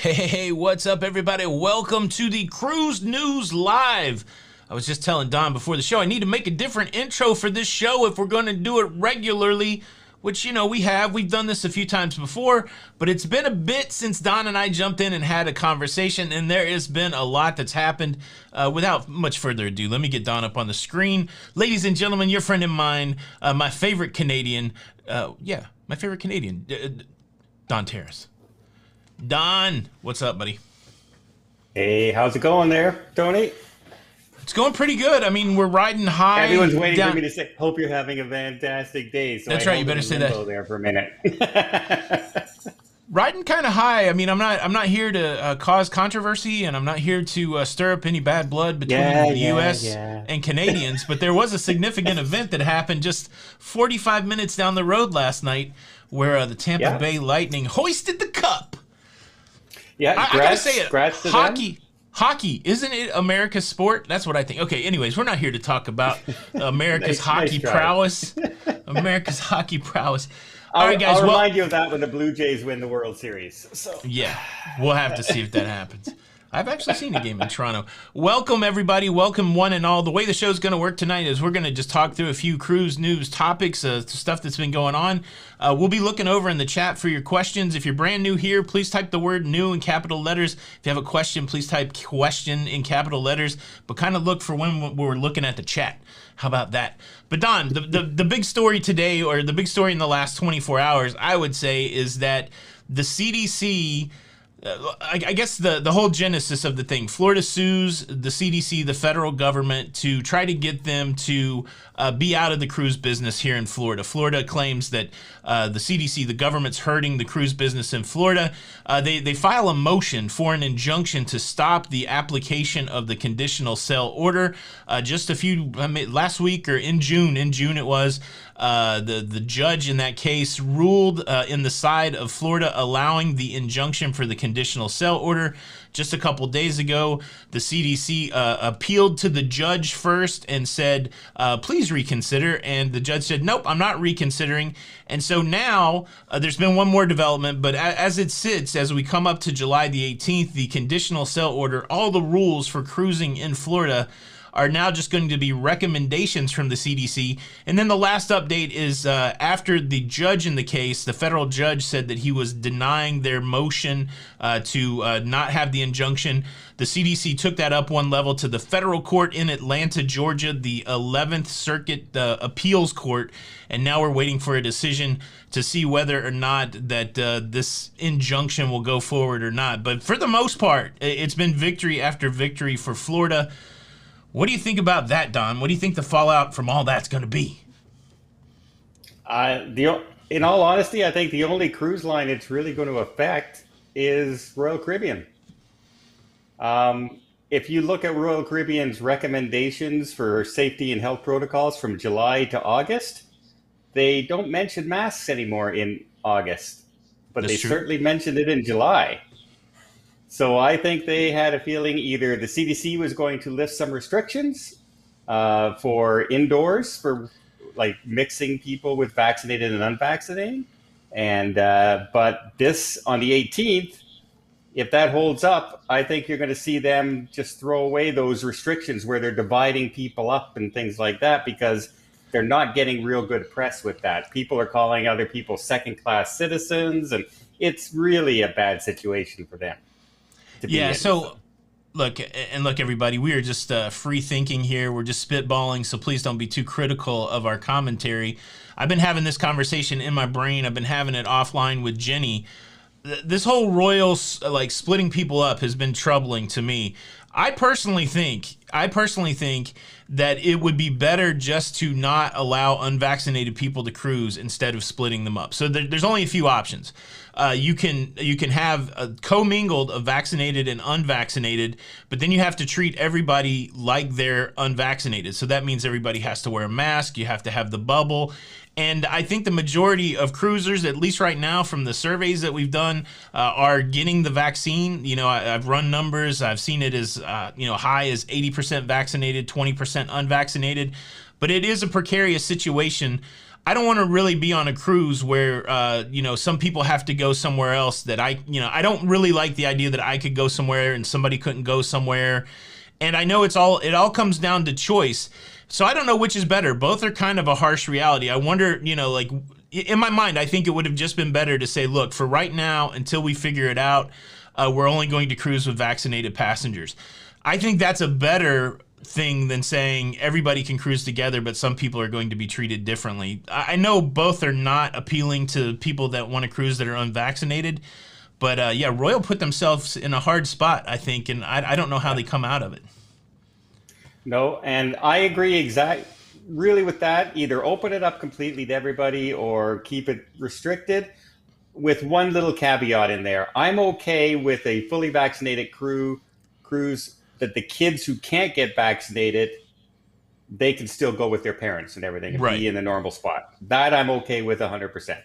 Hey, what's up, everybody? Welcome to the Cruise News Live. I was just telling Don before the show, I need to make a different intro for this show if we're going to do it regularly, which, you know, we've done this a few times before, but it's been a bit since Don and I jumped in and had a conversation, and there has been a lot that's happened. Without much further ado, let me get Don up on the screen. Ladies and gentlemen, your friend and mine, my favorite Canadian, Don Terrace. Don, what's up, buddy? Hey, how's it going there, Tony? It's going pretty good. I mean, we're riding high. Everyone's waiting for me to say, hope you're having a fantastic day. So that's right, you better say that. There for a minute. Riding kind of high. I mean, I'm not here to cause controversy, and I'm not here to stir up any bad blood between the U.S. and Canadians, but there was a significant event that happened just 45 minutes down the road last night where the Tampa Bay Lightning hoisted the cup. Yeah, I gotta say it. Hockey, isn't it America's sport? That's what I think. Okay, anyways, we're not here to talk about America's hockey prowess. America's hockey prowess. All right, guys. I'll remind you of that when the Blue Jays win the World Series. So yeah, we'll have to see if that happens. I've actually seen a game in Toronto. Welcome, everybody. Welcome, one and all. The way the show's going to work tonight is we're going to just talk through a few cruise news topics, stuff that's been going on. We'll be looking over in the chat for your questions. If you're brand new here, please type the word new in capital letters. If you have a question, please type question in capital letters, but kind of look for when we're looking at the chat. How about that? But Don, the big story today, or the big story in the last 24 hours, I would say, is that the CDC... I guess the whole genesis of the thing, Florida sues the CDC, the federal government, to try to get them to be out of the cruise business here in Florida. Florida claims that the CDC, the government's hurting the cruise business in Florida. They file a motion for an injunction to stop the application of the conditional sale order. Last week, or in June it was, the judge in that case ruled in the side of Florida, allowing the injunction for the conditional sale order. Just a couple days ago, the CDC appealed to the judge first and said, please reconsider. And the judge said, nope, I'm not reconsidering. And so now there's been one more development, but as it sits, as we come up to July the 18th, the conditional sale order, all the rules for cruising in Florida are now just going to be recommendations from the CDC. And then the last update is after the judge in the case, the federal judge, said that he was denying their motion to not have the injunction. The CDC took that up one level to the federal court in Atlanta, Georgia, the 11th Circuit Appeals Court. And now we're waiting for a decision to see whether or not that this injunction will go forward or not. But for the most part, it's been victory after victory for Florida. What do you think about that, Don? What do you think the fallout from all that's going to be? In all honesty, I think the only cruise line it's really going to affect is Royal Caribbean. If you look at Royal Caribbean's recommendations for safety and health protocols from July to August, they don't mention masks anymore in August, but they certainly mentioned it in July. So I think they had a feeling either the CDC was going to lift some restrictions for indoors, for like mixing people with vaccinated and unvaccinated. And but this on the 18th, if that holds up, I think you're going to see them just throw away those restrictions where they're dividing people up and things like that, because they're not getting real good press with that. People are calling other people second-class citizens, and it's really a bad situation for them. Yeah, so look, everybody, we are just free thinking here. We're just spitballing, so please don't be too critical of our commentary. I've been having this conversation in my brain. I've been having it offline with Jenny. This whole royal, splitting people up has been troubling to me. I personally think that it would be better just to not allow unvaccinated people to cruise instead of splitting them up. So there's only a few options. You can have commingled of vaccinated and unvaccinated, but then you have to treat everybody like they're unvaccinated. So that means everybody has to wear a mask. You have to have the bubble. And I think the majority of cruisers, at least right now from the surveys that we've done, are getting the vaccine. You know, I've run numbers. I've seen it as, high as 80% vaccinated, 20% unvaccinated. But it is a precarious situation. I don't want to really be on a cruise where, some people have to go somewhere else that I don't really like the idea that I could go somewhere and somebody couldn't go somewhere. And I know it all comes down to choice. So I don't know which is better. Both are kind of a harsh reality. I wonder, in my mind, I think it would have just been better to say, look, for right now, until we figure it out, we're only going to cruise with vaccinated passengers. I think that's a better thing than saying everybody can cruise together, but some people are going to be treated differently. I know both are not appealing to people that want to cruise that are unvaccinated, but Royal put themselves in a hard spot, I think, and I don't know how they come out of it. No, and I agree really with that. Either open it up completely to everybody or keep it restricted, with one little caveat in there. I'm okay with a fully vaccinated cruise that the kids who can't get vaccinated, they can still go with their parents and everything and be in the normal spot. That I'm okay with 100%.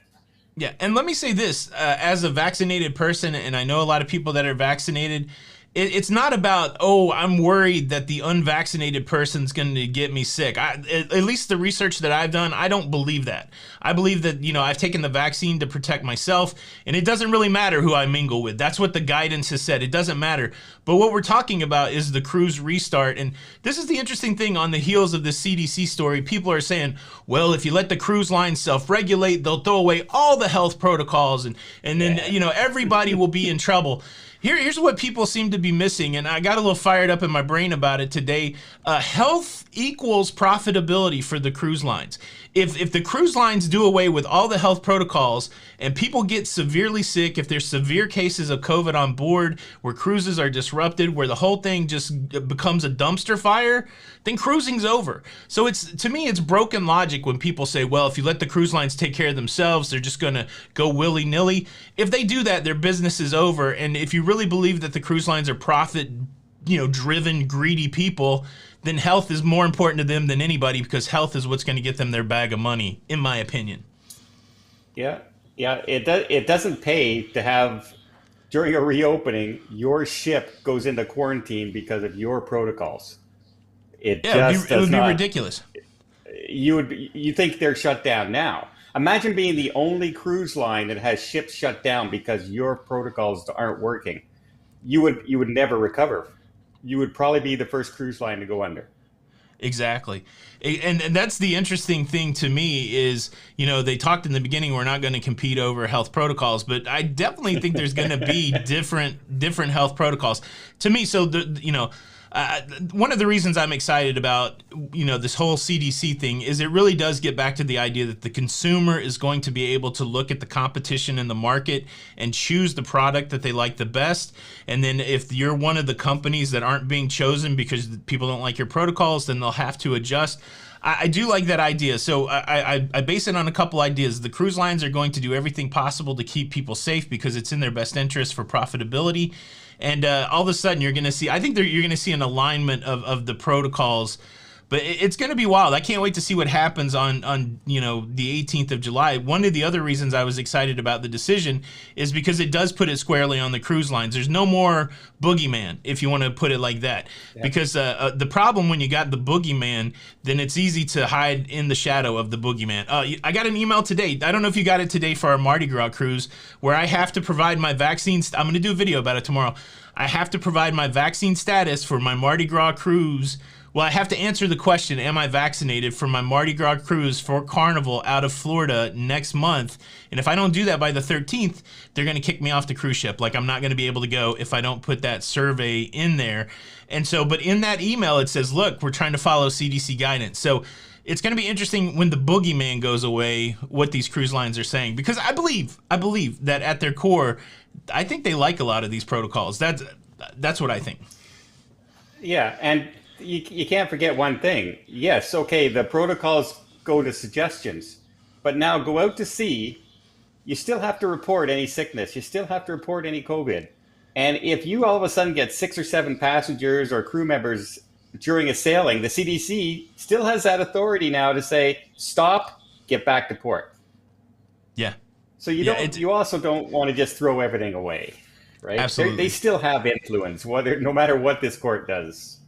Yeah, and let me say this, as a vaccinated person, and I know a lot of people that are vaccinated, it's not about, I'm worried that the unvaccinated person's going to get me sick. At least the research that I've done, I don't believe that. I believe that, I've taken the vaccine to protect myself, and it doesn't really matter who I mingle with. That's what the guidance has said. It doesn't matter. But what we're talking about is the cruise restart. And this is the interesting thing on the heels of the CDC story. People are saying, well, if you let the cruise lines self-regulate, they'll throw away all the health protocols, and then, everybody will be in trouble. Here's what people seem to be missing, and I got a little fired up in my brain about it today. Health equals profitability for the cruise lines. If the cruise lines do away with all the health protocols and people get severely sick, if there's severe cases of COVID on board, where cruises are disrupted, where the whole thing just becomes a dumpster fire, then cruising's over. So to me, it's broken logic when people say, well, if you let the cruise lines take care of themselves, they're just going to go willy-nilly. If they do that, their business is over. And if you really believe that the cruise lines are profit-driven, greedy people, then health is more important to them than anybody, because health is what's going to get them their bag of money, in my opinion. Yeah. It doesn't pay to have, during a reopening, your ship goes into quarantine because of your protocols. It would be ridiculous. You think they're shut down now. Imagine being the only cruise line that has ships shut down because your protocols aren't working. You would never recover. You would probably be the first cruise line to go under. Exactly. And that's the interesting thing to me is, they talked in the beginning, we're not going to compete over health protocols, but I definitely think there's going to be different health protocols to me. So, one of the reasons I'm excited about, this whole CDC thing is it really does get back to the idea that the consumer is going to be able to look at the competition in the market and choose the product that they like the best. And then if you're one of the companies that aren't being chosen because people don't like your protocols, then they'll have to adjust. I do like that idea. So I base it on a couple ideas. The cruise lines are going to do everything possible to keep people safe because it's in their best interest for profitability. And all of a sudden, you're going to see, I think you're going to see an alignment of the protocols. But it's going to be wild. I can't wait to see what happens on the 18th of July. One of the other reasons I was excited about the decision is because it does put it squarely on the cruise lines. There's no more boogeyman, if you want to put it like that. Yeah. Because the problem when you got the boogeyman, then it's easy to hide in the shadow of the boogeyman. I got an email today. I don't know if you got it today for our Mardi Gras cruise, where I have to provide my vaccine. I'm going to do a video about it tomorrow. I have to provide my vaccine status for my Mardi Gras cruise. Well, I have to answer the question, am I vaccinated, for my Mardi Gras cruise for Carnival out of Florida next month. And if I don't do that by the 13th, they're going to kick me off the cruise ship. Like, I'm not going to be able to go if I don't put that survey in there. And so, but in that email, it says, look, we're trying to follow CDC guidance. So it's going to be interesting when the boogeyman goes away, what these cruise lines are saying. Because I believe that at their core, I think they like a lot of these protocols. That's what I think. Yeah, and you can't forget one thing. Yes, okay, the protocols go to suggestions, but now go out to sea, you still have to report any sickness. You still have to report any COVID. And if you all of a sudden get 6 or 7 passengers or crew members during a sailing, the CDC still has that authority now to say, stop, get back to port. Yeah. So you also don't want to just throw everything away, right? Absolutely. They still have influence, no matter what this court does.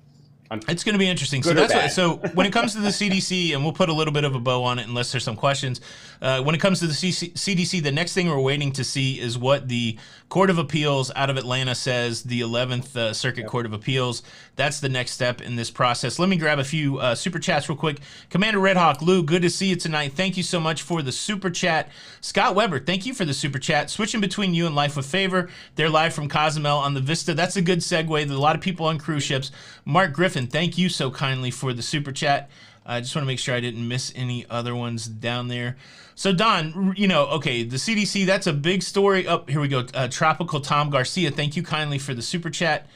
It's going to be interesting. So so when it comes to the CDC, and we'll put a little bit of a bow on it unless there's some questions. When it comes to the CDC, the next thing we're waiting to see is what the Court of Appeals out of Atlanta says, the 11th Circuit Court of Appeals. That's the next step in this process. Let me grab a few super chats real quick. Commander Redhawk, Lou, good to see you tonight. Thank you so much for the super chat. Scott Weber, thank you for the super chat. Switching between you and Life with Favor. They're live from Cozumel on the Vista. That's a good segue. There's a lot of people on cruise ships. Mark Griffin, thank you so kindly for the super chat. I just want to make sure I didn't miss any other ones down there. So Don, okay, the CDC, that's a big story. Oh, here we go. Tropical Tom Garcia, thank you kindly for the super chat.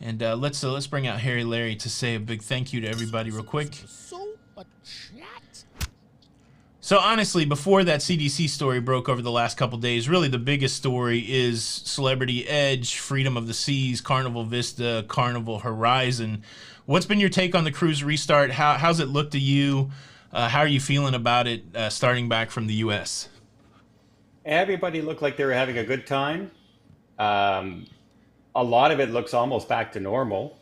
And let's bring out Harry Larry to say a big thank you to everybody real quick. So honestly, before that CDC story broke over the last couple days, really the biggest story is Celebrity Edge, Freedom of the Seas, Carnival Vista, Carnival Horizon. What's been your take on the cruise restart? How's it look to you? How are you feeling about it starting back from the U.S.? Everybody looked like they were having a good time. A lot of it looks almost back to normal,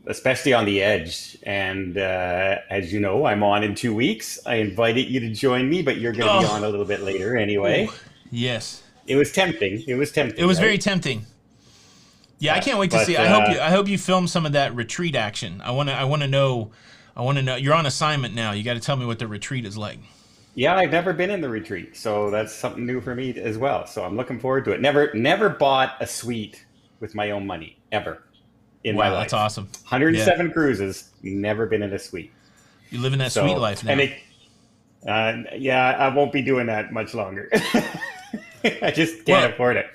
especially on the Edge. And as you know, I'm on in 2 weeks. I invited you to join me, but you're going to be on a little bit later anyway. Ooh, yes. It was tempting. It was very tempting. Yeah, I can't wait to see. I hope you film some of that retreat action. I want to know. You're on assignment now. You got to tell me what the retreat is like. Yeah, I've never been in the retreat, so that's something new for me as well. So I'm looking forward to it. Never bought a suite with my own money ever in my life. Wow, that's awesome. 107 cruises, never been in a suite. You live in that sweet life now. And yeah, I won't be doing that much longer. I just can't afford it.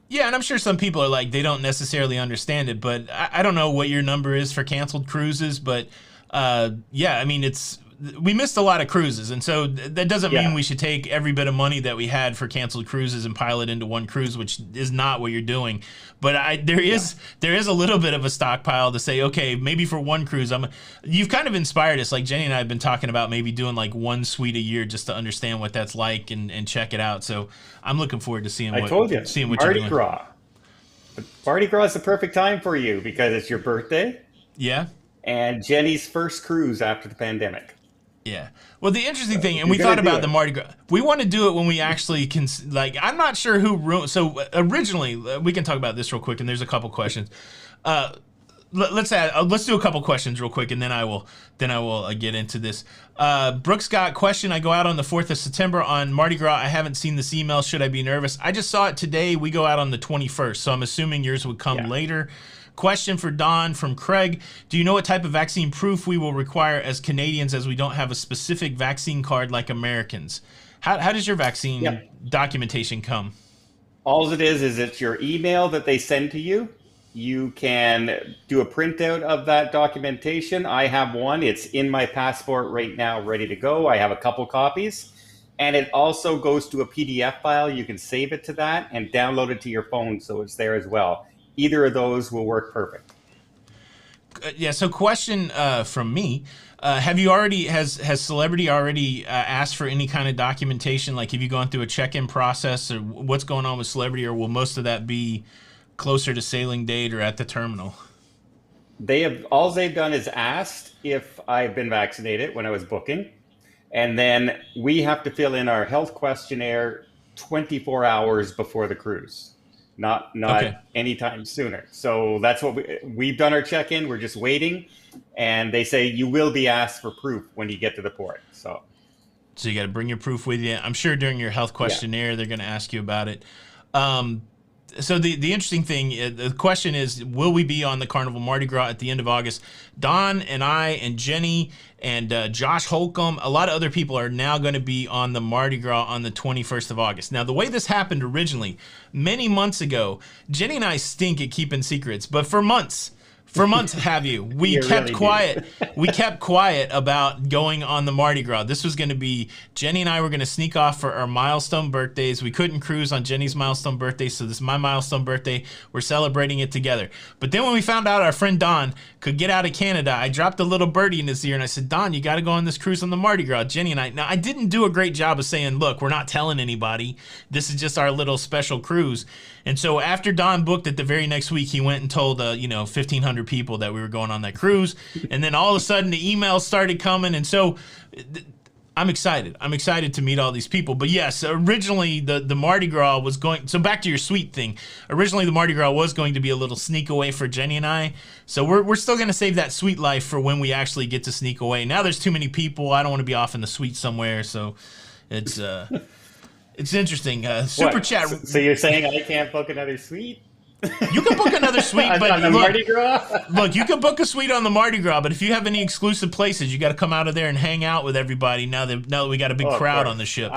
Yeah, and I'm sure some people are like, they don't necessarily understand it, but I don't know what your number is for canceled cruises, but yeah, I mean, we missed a lot of cruises, and so that doesn't mean we should take every bit of money that we had for canceled cruises and pile it into one cruise, which is not what you're doing. But there is a little bit of a stockpile to say, okay, maybe for one cruise, you've kind of inspired us. Like Jenny and I have been talking about maybe doing like one suite a year just to understand what that's like and check it out. So I'm looking forward to seeing what you're doing. Mardi Gras. Mardi Gras is the perfect time for you because it's your birthday. Yeah. And Jenny's first cruise after the pandemic. Yeah. Well, the interesting thing, and we thought about the Mardi Gras, we want to do it when we actually can, like, I'm not sure who, so originally, we can talk about this real quick, and there's a couple questions. Let's do a couple questions real quick, and then I will get into this. Brooks got question. I go out on the 4th of September on Mardi Gras. I haven't seen this email. Should I be nervous? I just saw it today. We go out on the 21st, so I'm assuming yours would come later. Question for Don from Craig. Do you know what type of vaccine proof we will require as Canadians, as we don't have a specific vaccine card like Americans? How does your vaccine documentation come? All it is it's your email that they send to you. You can do a printout of that documentation. I have one. It's in my passport right now, ready to go. I have a couple copies. And it also goes to a PDF file. You can save it to that and download it to your phone so it's there as well. Either of those will work perfect. Yeah, so question from me. Have you already, has Celebrity already asked for any kind of documentation? Like, have you gone through a check-in process, or what's going on with Celebrity, or will most of that be closer to sailing date or at the terminal? All they've done is asked if I've been vaccinated when I was booking. And then we have to fill in our health questionnaire 24 hours before the cruise. Not anytime sooner. So that's what we've done our check-in. We're just waiting, and they say you will be asked for proof when you get to the port. So you got to bring your proof with you. I'm sure during your health questionnaire they're going to ask you about it. So the interesting thing, the question is, will we be on the Carnival Mardi Gras at the end of August? Don and I and Jenny and Josh Holcomb, a lot of other people are now going to be on the Mardi Gras on the 21st of August. Now, the way this happened originally, many months ago, Jenny and I stink at keeping secrets, but for months have you, we kept quiet. We kept quiet about going on the Mardi Gras. This was going to be, Jenny and I were going to sneak off for our milestone birthdays. We couldn't cruise on Jenny's milestone birthday, so this is my milestone birthday. We're celebrating it together. But then when we found out our friend Don could get out of Canada, I dropped a little birdie in his ear and I said, Don, you got to go on this cruise on the Mardi Gras. Jenny and I, now I didn't do a great job of saying, look, we're not telling anybody. This is just our little special cruise. And so after Don booked it the very next week, he went and told 1,500 100 people that we were going on that cruise. And then all of a sudden the emails started coming. And so I'm excited. I'm excited to meet all these people. But yes, originally the Mardi Gras was going, so back to your suite thing. Originally the Mardi Gras was going to be a little sneak away for Jenny and I. So we're still going to save that suite life for when we actually get to sneak away. Now there's too many people. I don't want to be off in the suite somewhere. So it's interesting. Super chat. So you're saying I can't book another suite? You can book another suite, but on the Mardi Gras? Look, you can book a suite on the Mardi Gras, but if you have any exclusive places, you got to come out of there and hang out with everybody. Now that we got a big crowd on the ship.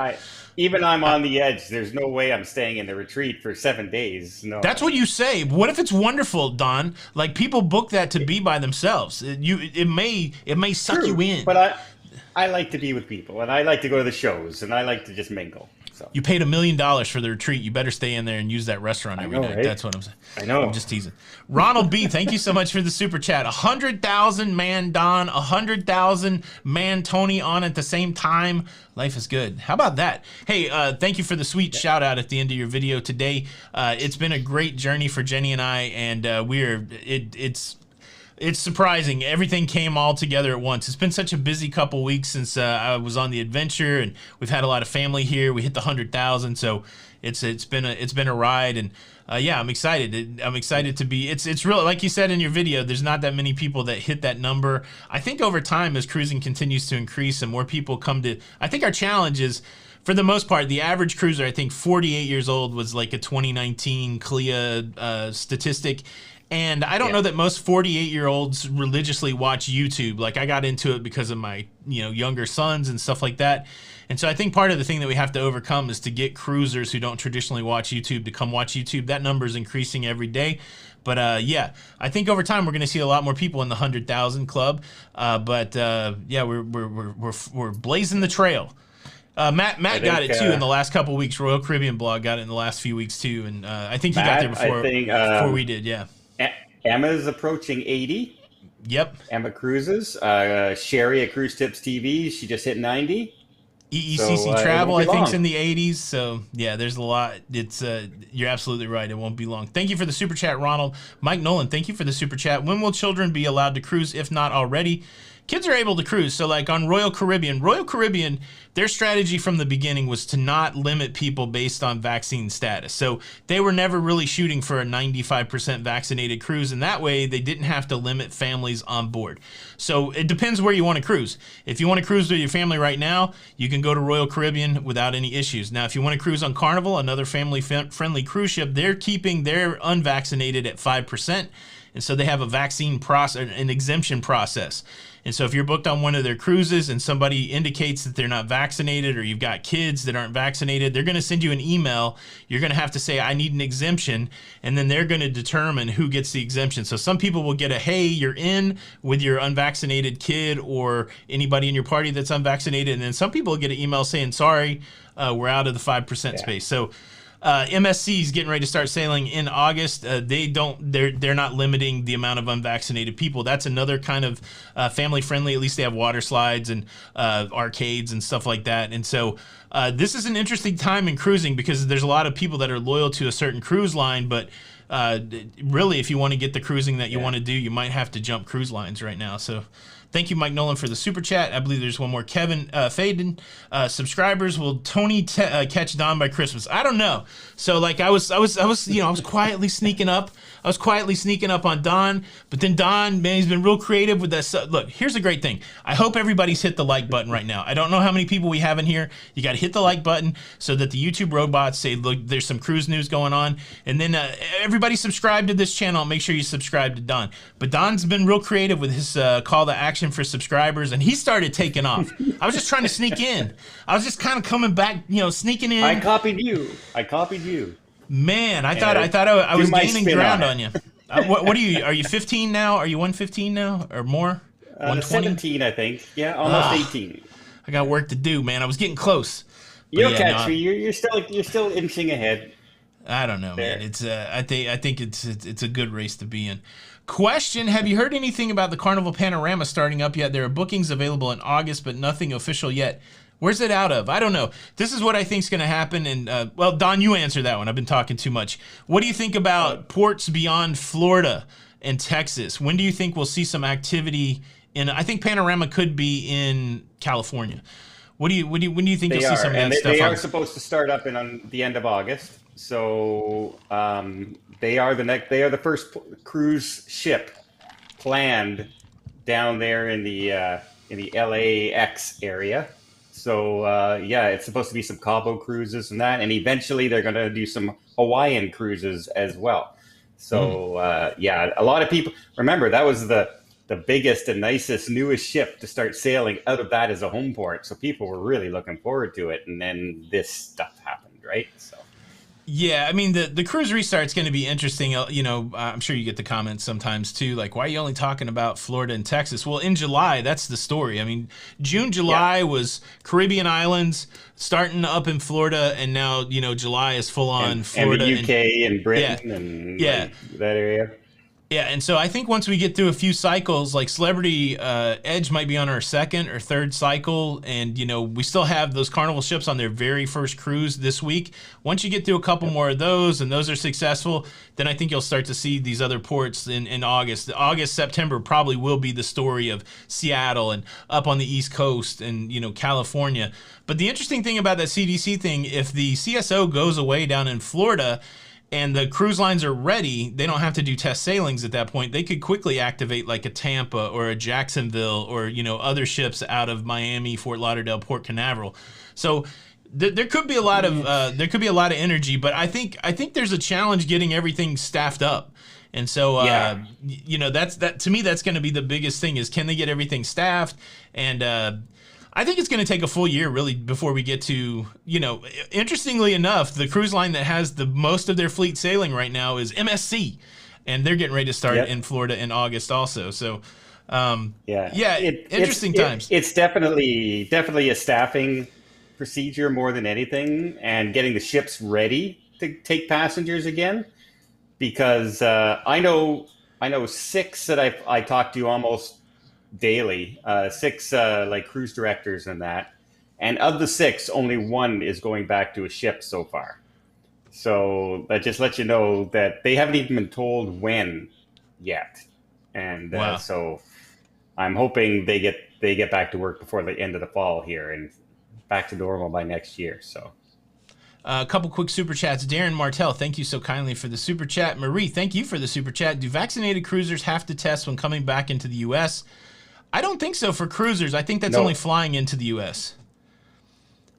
Even I'm on the edge. There's no way I'm staying in the retreat for 7 days. No. That's what you say. What if it's wonderful, Don? Like people book that to be by themselves. It may suck you in. But I like to be with people, and I like to go to the shows, and I like to just mingle. So. You paid $1 million for the retreat. You better stay in there and use that restaurant every day. Right? That's what I'm saying. I know. I'm just teasing. Ronald B, thank you so much for the super chat. 100,000 man Don, 100,000 man Tony on at the same time. Life is good. How about that? Hey, thank you for the sweet shout out at the end of your video today. It's been a great journey for Jenny and I, and it's surprising. Everything came all together at once. It's been such a busy couple weeks since I was on the adventure, and we've had a lot of family here. We hit the 100,000, so it's been a ride, and yeah, I'm excited. I'm excited to be. It's real, like you said in your video. There's not that many people that hit that number. I think over time, as cruising continues to increase and more people come to, I think our challenge is, for the most part, the average cruiser, I think 48 years old was like a 2019 CLIA statistic. And I don't know that most 48-year-olds religiously watch YouTube. Like I got into it because of my, younger sons and stuff like that. And so I think part of the thing that we have to overcome is to get cruisers who don't traditionally watch YouTube to come watch YouTube. That number is increasing every day. But yeah, I think over time we're going to see a lot more people in the 100,000 club. Yeah, we're blazing the trail. Matt got it too in the last couple weeks. Royal Caribbean blog got it in the last few weeks too, and I think he got there before we did. Yeah. Emma's approaching 80. Yep. Emma cruises. Sherry at Cruise Tips TV, she just hit 90. EECC Travel, I think, is in the 80s. So yeah, there's a lot. It's you're absolutely right. It won't be long. Thank you for the super chat, Ronald. Mike Nolan, thank you for the super chat. When will children be allowed to cruise, if not already? Kids are able to cruise. So like on Royal Caribbean, their strategy from the beginning was to not limit people based on vaccine status. So they were never really shooting for a 95% vaccinated cruise, and that way they didn't have to limit families on board. So it depends where you want to cruise. If you want to cruise with your family right now, you can go to Royal Caribbean without any issues. Now, if you want to cruise on Carnival, another family-friendly cruise ship, they're keeping their unvaccinated at 5%. And so they have a vaccine process, an exemption process. And so if you're booked on one of their cruises and somebody indicates that they're not vaccinated, or you've got kids that aren't vaccinated, they're going to send you an email. You're going to have to say, I need an exemption. And then they're going to determine who gets the exemption. So some people will get a, hey, you're in with your unvaccinated kid or anybody in your party that's unvaccinated. And then some people will get an email saying, sorry, we're out of the 5% space. So MSC is getting ready to start sailing in August. They're not limiting the amount of unvaccinated people. That's another kind of family friendly. At least they have water slides and arcades and stuff like that. And so this is an interesting time in cruising because there's a lot of people that are loyal to a certain cruise line, but really, if you want to get the cruising that you want to do, you might have to jump cruise lines right now. So thank you, Mike Nolan, for the super chat. I believe there's one more. Kevin Faden, subscribers, will Tony catch Don by Christmas? I don't know. So like I was quietly sneaking up. I was quietly sneaking up on Don, but then Don, man, he's been real creative with that. Look, here's the great thing. I hope everybody's hit the like button right now. I don't know how many people we have in here. You got to hit the like button so that the YouTube robots say, look, there's some cruise news going on. And then everybody subscribe to this channel. Make sure you subscribe to Don. But Don's been real creative with his call to action for subscribers, and he started taking off. I was just trying to sneak in. I was just kind of coming back, sneaking in. I copied you. Man, I thought I was gaining ground on you. What are you? Are you 15 now? Are you 115 now or more? 17, I think. Yeah, almost 18. I got work to do, man. I was getting close. You'll catch me. You're still inching ahead. I don't know, man. It's I think it's a good race to be in. Question: have you heard anything about the Carnival Panorama starting up yet? There are bookings available in August, but nothing official yet. Where's it out of? I don't know. This is what I think is going to happen. And, well, Don, you answer that one. I've been talking too much. What do you think about ports beyond Florida and Texas. When do you think we'll see some activity I think Panorama could be in California. When do you think you'll see some of that stuff? They are supposed to start up on the end of August. So they are the first cruise ship planned down there in the LAX area. So it's supposed to be some Cabo cruises and that, and eventually they're going to do some Hawaiian cruises as well. So a lot of people remember that was the biggest and nicest, newest ship to start sailing out of that as a home port. So people were really looking forward to it, and then this stuff happened, right? So. Yeah, I mean, the cruise restart's going to be interesting. You know, I'm sure you get the comments sometimes too, like, why are you only talking about Florida and Texas? Well, in July, that's the story. I mean, June, July was Caribbean islands starting up in Florida, and now, you know, July is full on Florida. And the UK and Britain and like that area. Yeah, and so I think once we get through a few cycles, like Celebrity Edge might be on our second or third cycle, and, you know, we still have those Carnival ships on their very first cruise this week. Once you get through a couple more of those, and those are successful, then I think you'll start to see these other ports in August. August, September probably will be the story of Seattle and up on the East Coast and, you know, California. But the interesting thing about that CDC thing, if the CSO goes away down in Florida, and the cruise lines are ready, they don't have to do test sailings at that point. They could quickly activate like a Tampa or a Jacksonville or, you know, other ships out of Miami, Fort Lauderdale, Port Canaveral. So there could be a lot of energy, but I think there's a challenge getting everything staffed up. And so you know, that to me that's going to be the biggest thing, is can they get everything staffed? And I think it's going to take a full year, really, before we get to, you know, interestingly enough, the cruise line that has the most of their fleet sailing right now is MSC, and they're getting ready to start in Florida in August also. So, interesting times. It's definitely a staffing procedure more than anything, and getting the ships ready to take passengers again, because I know 6 that I talk to almost daily, 6 like cruise directors and that, and of the 6, only 1 is going back to a ship so far. So that just lets you know that they haven't even been told when yet, and so I'm hoping they get back to work before the end of the fall here and back to normal by next year. So. A couple quick super chats. Darren Martell, thank you so kindly for the super chat. Marie, thank you for the super chat. Do vaccinated cruisers have to test when coming back into the U.S.? I don't think so for cruisers. I think that's only flying into the U.S.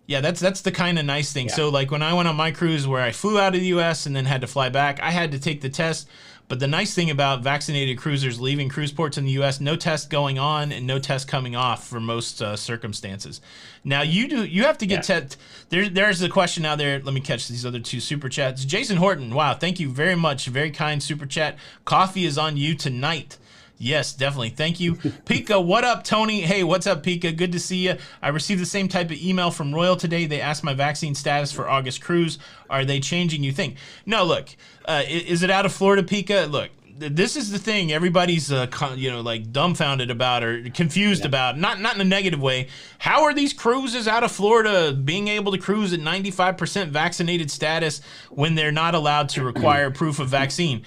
Yeah, that's the kind of nice thing. Yeah. So like when I went on my cruise where I flew out of the U.S. and then had to fly back, I had to take the test. But the nice thing about vaccinated cruisers leaving cruise ports in the U.S., no test going on and no test coming off for most circumstances. Now you have to get test. There's the question out there. Let me catch these other 2 super chats. Jason Horton, wow, thank you very much. Very kind super chat. Coffee is on you tonight. Yes, definitely. Thank you. Pika, what up, Tony? Hey, what's up, Pika? Good to see you. I received the same type of email from Royal today. They asked my vaccine status for August cruise. Are they changing, you think? No, look, is it out of Florida, Pika? Look, this is the thing everybody's like dumbfounded about or confused about, not in a negative way. How are these cruises out of Florida being able to cruise at 95% vaccinated status when they're not allowed to require proof of vaccine?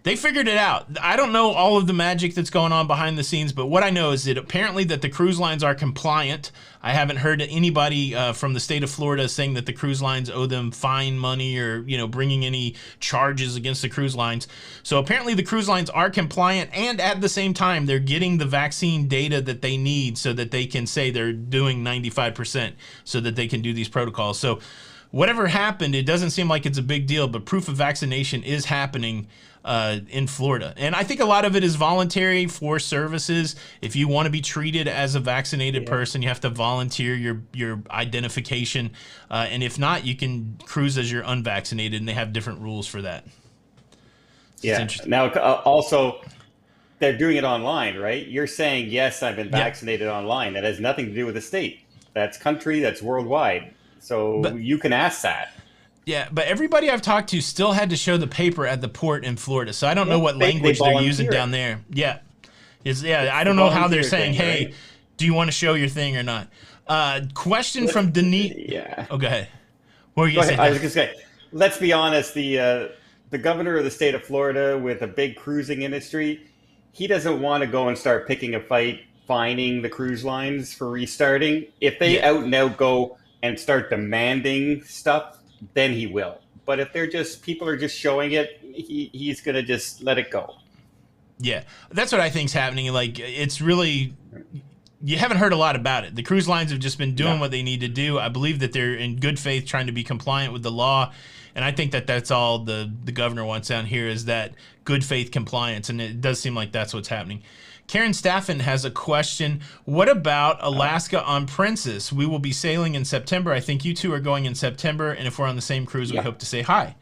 They figured it out. I don't know all of the magic that's going on behind the scenes, but what I know is that apparently that the cruise lines are compliant. I haven't heard anybody from the state of Florida saying that the cruise lines owe them fine money or, you know, bringing any charges against the cruise lines. So apparently the cruise lines are compliant, and at the same time, they're getting the vaccine data that they need so that they can say they're doing 95% so that they can do these protocols. So whatever happened, it doesn't seem like it's a big deal, but proof of vaccination is happening in Florida. And I think a lot of it is voluntary for services. If you want to be treated as a vaccinated person, you have to volunteer your identification. And if not, you can cruise as you're unvaccinated, and they have different rules for that. Now, also, they're doing it online, right? You're saying, yes, I've been vaccinated online. That has nothing to do with the state. That's country, that's worldwide. So you can ask that. Yeah, but everybody I've talked to still had to show the paper at the port in Florida. So I don't know what language they're using down there. I don't know how they're saying, hey, right? Do you want to show your thing or not? Question from Denise. Yeah. Oh, go ahead. What were you saying? I was going to say, let's be honest, the the governor of the state of Florida with a big cruising industry, he doesn't want to go and start picking a fight, fining the cruise lines for restarting. If they out and out go and start demanding stuff, then he will. But if they're just, people are just showing it, he's going to just let it go. Yeah, that's what I think's happening. Like, it's really, you haven't heard a lot about it. The cruise lines have just been doing what they need to do. I believe that they're in good faith trying to be compliant with the law. And I think that that's all the governor wants down here is that good faith compliance. And it does seem like that's what's happening. Karen Staffen has a question. What about Alaska on Princess? We will be sailing in September. I think you two are going in September. And if we're on the same cruise, we hope to say hi.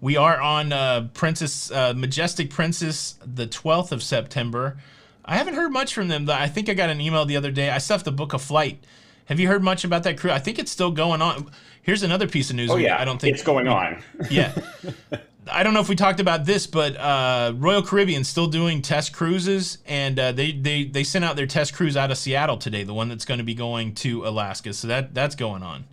We are on Princess, Majestic Princess, the 12th of September. I haven't heard much from them. I think I got an email the other day. I still have to book a flight. Have you heard much about that cruise? I think it's still going on. Here's another piece of news. Oh, yeah. I don't think it's going on. Yeah. I don't know if we talked about this, but Royal Caribbean's still doing test cruises, and they sent out their test cruise out of Seattle today, the one that's going to be going to Alaska. So that's going on.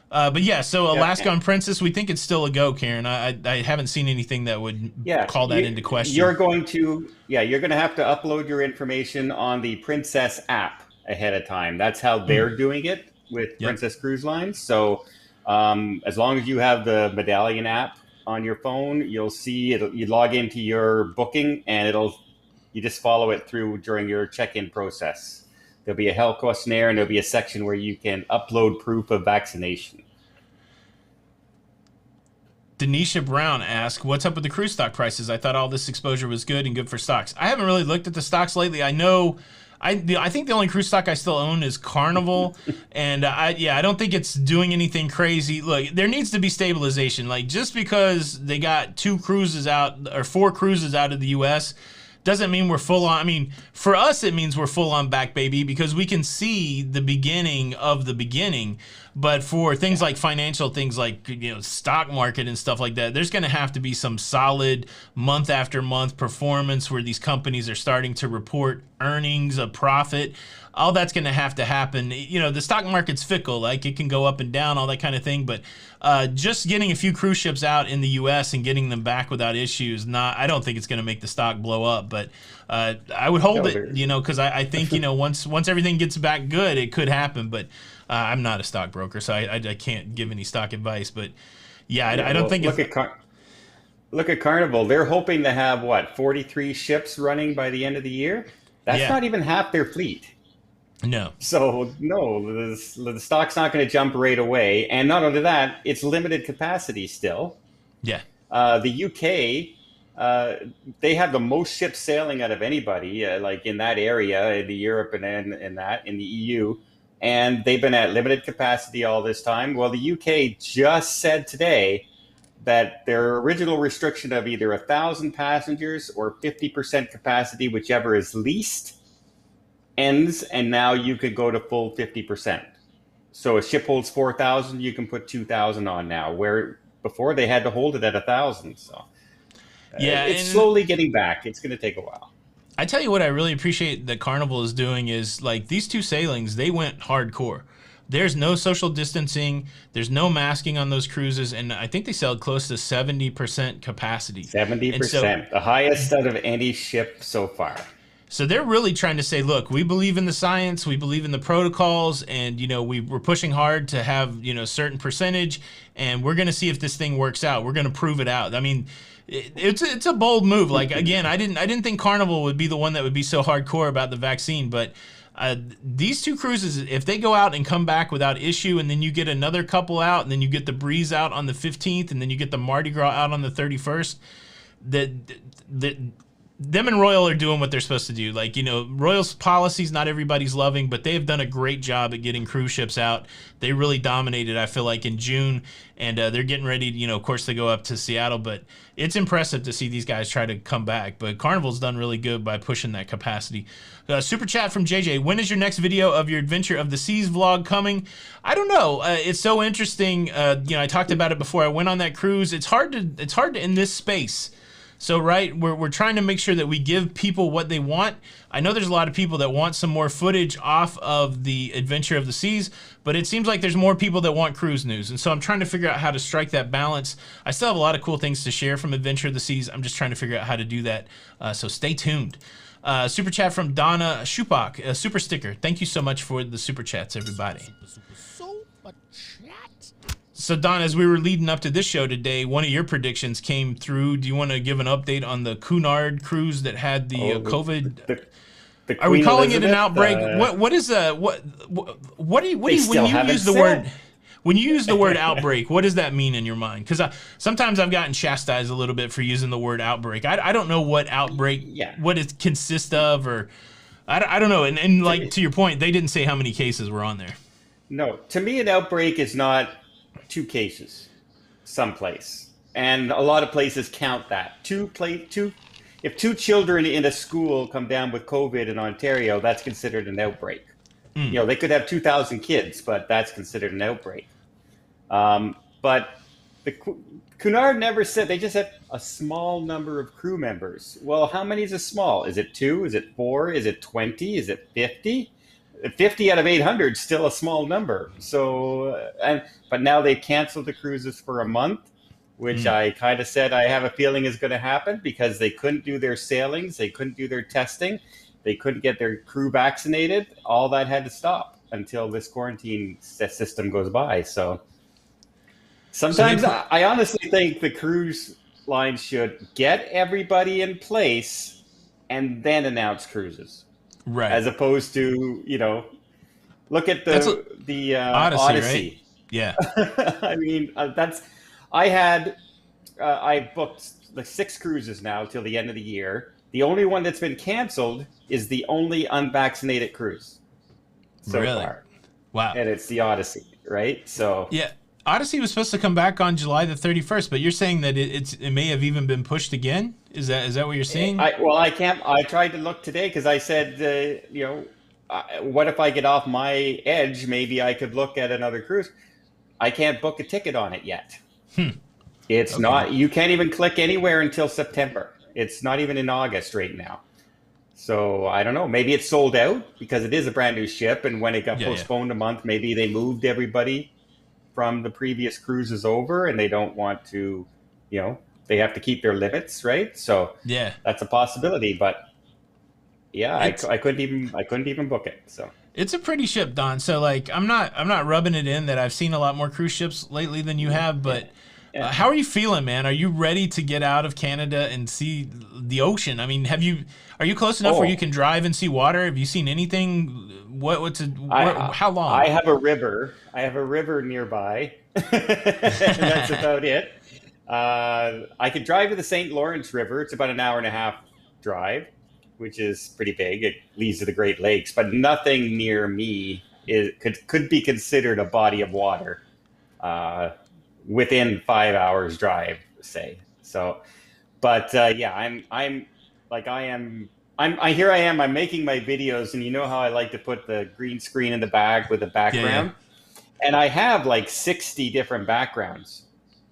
But yeah, so Alaska on Princess, we think it's still a go, Karen. I haven't seen anything that would call that into question. You're going to have to upload your information on the Princess app ahead of time. That's how they're doing it with Princess Cruise Lines. So as long as you have the Medallion app on your phone, you'll see it. You log into your booking, and you just follow it through during your check-in process. There'll be a health questionnaire, and there'll be a section where you can upload proof of vaccination. Denisha Brown asked, what's up with the cruise stock prices? I thought all this exposure was good and good for stocks. I haven't really looked at the stocks lately. I know, I think the only cruise stock I still own is Carnival. And I don't think it's doing anything crazy. Look, there needs to be stabilization. Like, just because they got 2 cruises out or 4 cruises out of the U.S., doesn't mean we're full on. I mean, for us, it means we're full on back, baby, because we can see the beginning of the beginning. But for things like financial things like, stock market and stuff like that, there's going to have to be some solid month after month performance where these companies are starting to report earnings, a profit. All that's going to happen. The stock market's fickle. Like, it can go up and down, all that kind of thing. But just getting a few cruise ships out in the U.S. and getting them back without issues, I don't think it's going to make the stock blow up. But I would hold it, because I think, once everything gets back good, it could happen. But I'm not a stockbroker, so I can't give any stock advice. But I don't think look at Carnival. They're hoping to have 43 ships running by the end of the year. That's not even half their fleet. No. So, no, the stock's not going to jump right away. And not only that, it's limited capacity still. Yeah. The UK, they have the most ships sailing out of anybody, like in that area, in the Europe and in the EU. And they've been at limited capacity all this time. Well, the UK just said today that their original restriction of either 1,000 passengers or 50% capacity, whichever is least, ends, and now you could go to full 50%. So a ship holds 4,000, you can put 2,000 on now, where before they had to hold it at 1,000. So it's slowly getting back. It's going to take a while. I tell you what I really appreciate that Carnival is doing is, like, these 2 sailings, they went hardcore. There's no social distancing. There's no masking on those cruises. And I think they sailed close to 70% capacity. 70%, the highest out of any ship so far. So they're really trying to say, look, we believe in the science, we believe in the protocols, and, we're pushing hard to have, a certain percentage, and we're going to see if this thing works out. We're going to prove it out. I mean, it's a bold move. Like, again, I didn't think Carnival would be the one that would be so hardcore about the vaccine, but these 2 cruises, if they go out and come back without issue, and then you get another couple out, and then you get the Breeze out on the 15th, and then you get the Mardi Gras out on the 31st, them and Royal are doing what they're supposed to do. Like, Royal's policies, not everybody's loving, but they have done a great job at getting cruise ships out. They really dominated, I feel like, in June, and they're getting ready, of course, to go up to Seattle, but it's impressive to see these guys try to come back. But Carnival's done really good by pushing that capacity. Super chat from JJ. When is your next video of your Adventure of the Seas vlog coming? I don't know. It's so interesting. I talked about it before I went on that cruise. It's hard to in this space So, right, we're trying to make sure that we give people what they want. I know there's a lot of people that want some more footage off of the Adventure of the Seas, but it seems like there's more people that want cruise news. And so I'm trying to figure out how to strike that balance. I still have a lot of cool things to share from Adventure of the Seas. I'm just trying to figure out how to do that. So stay tuned. Super chat from Donna Schupak, a super sticker. Thank you so much for the super chats, everybody. Super chat. So, Don, as we were leading up to this show today, one of your predictions came through. Do you want to give an update on the Cunard cruise that had the COVID? The Are we calling Elizabeth, it an outbreak? What is when you use the word outbreak? What does that mean in your mind? Because sometimes I've gotten chastised a little bit for using the word outbreak. I don't know what outbreak, what it consists of, or I don't know. And like to your point, they didn't say how many cases were on there. No, to me, an outbreak is not 2 cases someplace, and a lot of places count that. If 2 children in a school come down with COVID in Ontario, that's considered an outbreak. You know, they could have 2,000 kids, but that's considered an outbreak. But the Cunard never said, they just said a small number of crew members. Well, how many is a small? Is it 2? Is it 4? Is it 20? Is it 50? 50 out of 800 is still a small number. So, but now they've canceled the cruises for a month, which I kind of said I have a feeling is going to happen because they couldn't do their sailings, they couldn't do their testing, they couldn't get their crew vaccinated. All that had to stop until this quarantine system goes by. So sometimes I honestly think the cruise line should get everybody in place and then announce cruises. Right. As opposed to, you know, look at the Odyssey. Right? Yeah. I mean, I booked like 6 cruises now till the end of the year. The only one that's been canceled is the only unvaccinated cruise so far. Wow. And it's the Odyssey, right? So yeah, Odyssey was supposed to come back on July the 31st, but you're saying that it may have even been pushed again? Is that what you're saying? I can't. I tried to look today because I said, you know, what if I get off my edge? Maybe I could look at another cruise. I can't book a ticket on it yet. It's not. You can't even click anywhere until September. It's not even in August right now. So I don't know. Maybe it's sold out because it is a brand new ship, and when it got postponed a month, maybe they moved everybody from the previous cruises over, and they don't want to, you know, they have to keep their limits, right? So yeah, that's a possibility. But yeah, I couldn't even book it. So it's a pretty ship, Don. So like, I'm not rubbing it in that I've seen a lot more cruise ships lately than you have, but. How are you feeling, man? Are you ready to get out of Canada and see the ocean? I mean, are you close enough where you can drive and see water? Have you seen anything? How long? I have a river. Nearby. And that's about it. I could drive to the St. Lawrence River. It's about an hour and a half drive, which is pretty big. It leads to the Great Lakes, but nothing near me could be considered a body of water. Within 5 hours drive, say. So, but yeah, I'm here I am, I'm making my videos, and you know how I like to put the green screen in the back with the background. Yeah. And I have like 60 different backgrounds,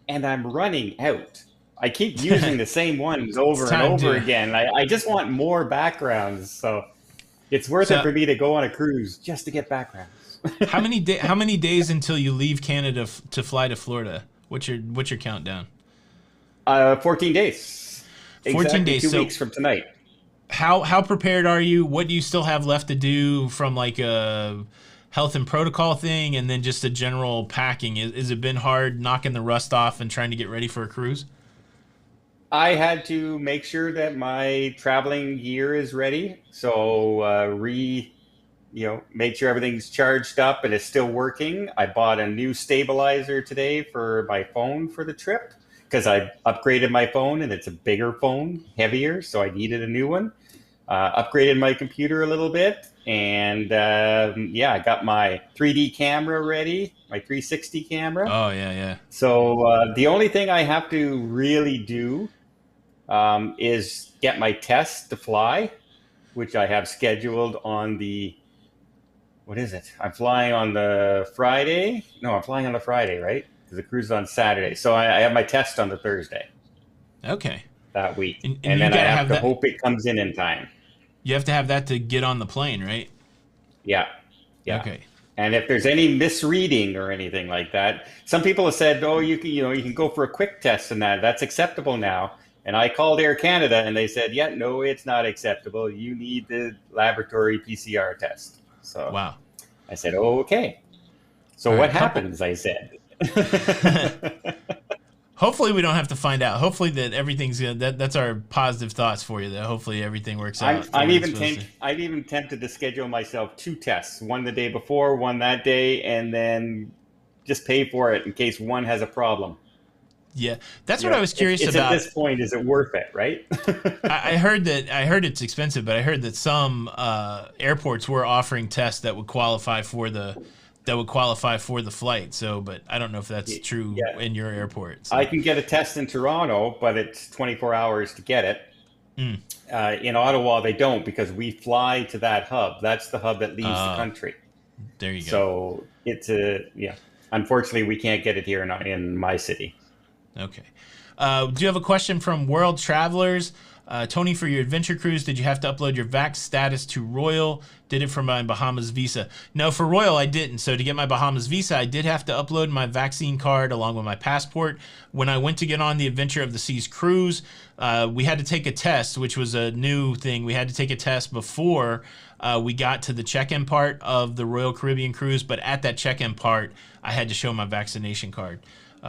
and I'm running out. I keep using the same ones over and over again. I just want more backgrounds. So it's worth it for me to go on a cruise just to get backgrounds. How many days until you leave Canada to fly to Florida? What's your countdown? 14 days. 14 days. 2 weeks from tonight. How prepared are you? What do you still have left to do from like a health and protocol thing, and then just a general packing? Has it been hard knocking the rust off and trying to get ready for a cruise? I had to make sure that my traveling gear is ready. So made sure everything's charged up and it's still working. I bought a new stabilizer today for my phone for the trip because I upgraded my phone and it's a bigger phone, heavier, so I needed a new one. Upgraded my computer a little bit, and I got my 3D camera ready, my 360 camera. Oh, yeah. So the only thing I have to really do is get my test to fly, which I have scheduled on the... What is it? I'm flying on the Friday. No, I'm flying on the Friday, right? Because the cruise is on Saturday. So I have my test on the Thursday. Okay. that week. And And you then I gotta have have to that. hope it comes in time. You have to have that to get on the plane, right? Yeah. Yeah. Okay. And if there's any misreading or anything like that, some people have said, "Oh, you can go for a quick test and that's acceptable now." And I called Air Canada and they said, "Yeah, no, it's not acceptable. You need the laboratory PCR test." So Wow. I said, "Oh, okay." So All what right. happens? I said. Hopefully we don't have to find out. Hopefully that everything's good. That's our positive thoughts for you. That hopefully everything works out for I'm what it's even supposed to. I'm even tempted to schedule myself 2 tests, one the day before, one that day, and then just pay for it in case one has a problem. Yeah, that's what I was curious It's at about. this point, is it worth it, right? I heard it's expensive, but I heard that some airports were offering tests that would qualify for the flight. So, but I don't know if that's true Yeah, in your airport. I So, can get a test in Toronto, but it's 24 hours to get it. mm. In Ottawa, they don't because we fly to that hub. That's the hub that leaves the Oh, country. there you go. So it's yeah. Unfortunately, we can't get it here in my city. Okay. Do you have a question from World Travelers? Tony, for your adventure cruise, did you have to upload your vax status to Royal? Did it for my Bahamas visa? No, for Royal, I didn't. So to get my Bahamas visa, I did have to upload my vaccine card along with my passport. When I went to get on the Adventure of the Seas cruise, we had to take a test, which was a new thing. We had to take a test before we got to the check-in part of the Royal Caribbean cruise. But at that check-in part, I had to show my vaccination card.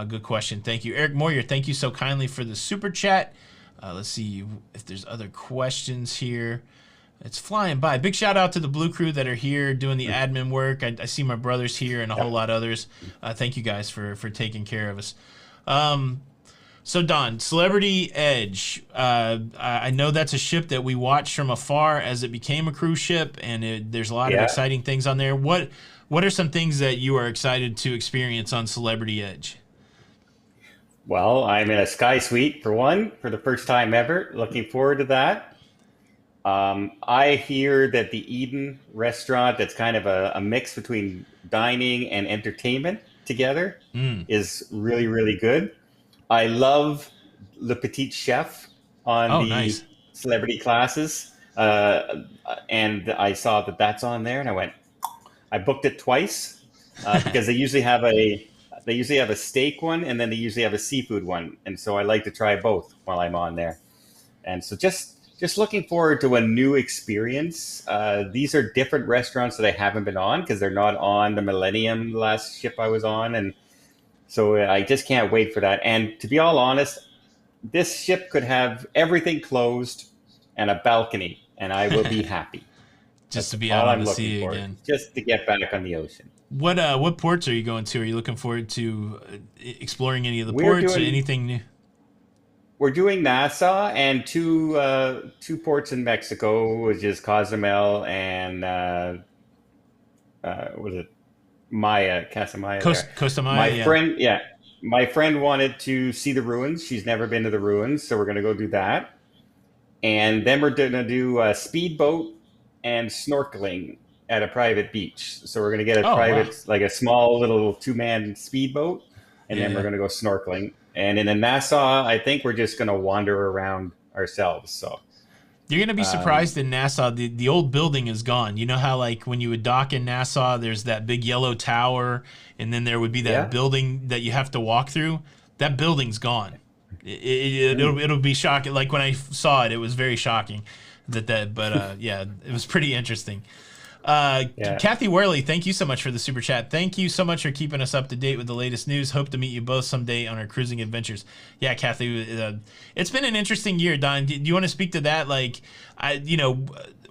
Good question. Thank you. Eric Moyer, thank you so kindly for the super chat. Let's see if there's other questions here. It's flying by. Big shout out to the Blue Crew that are here doing the admin work. I see my brothers here and a whole lot of others. Thank you guys for taking care of us. So Don, Celebrity Edge. I know that's a ship that we watched from afar as it became a cruise ship, and there's a lot of exciting things on there. What are some things that you are excited to experience on Celebrity Edge? Well, I'm in a Sky Suite for one, for the first time ever. Looking forward to that. I hear that the Eden restaurant, that's kind of a mix between dining and entertainment together, is really, really good. I love Le Petit Chef on the nice. celebrity classes. And I saw that that's on there, and I booked it twice because they usually have a steak one, and then they usually have a seafood one, and so I like to try both while I'm on there. And so just looking forward to a new experience. These are different restaurants that I haven't been on because they're not on the Millennium, the last ship I was on, and so I just can't wait for that. And to be all honest, this ship could have everything closed and a balcony, and I will be happy. Just That's to be all out on I'm the looking sea for, again. just to get back on the ocean. What ports are you going to? Are you looking forward to exploring any of the We're ports or doing- anything new? We're doing Nassau and two ports in Mexico, which is Cozumel and was it Maya, Casa Maya? Costa Maya, My friend wanted to see the ruins. She's never been to the ruins, so we're going to go do that. And then we're going to do a speedboat and snorkeling at a private beach. So we're going to get like a small little 2-man speedboat, and then we're going to go snorkeling. And in Nassau, I think we're just going to wander around ourselves. So you're going to be surprised in Nassau. The old building is gone. You know how like when you would dock in Nassau, there's that big yellow tower, and then there would be that building that you have to walk through. That building's gone. It'll be shocking. Like when I saw it, it was very shocking. But it was pretty interesting. Kathy Worley, thank you so much for the super chat. Thank you so much for keeping us up to date with the latest news. Hope to meet you both someday on our cruising adventures. Yeah, Kathy, it's been an interesting year. Don, do you want to speak to that? Like,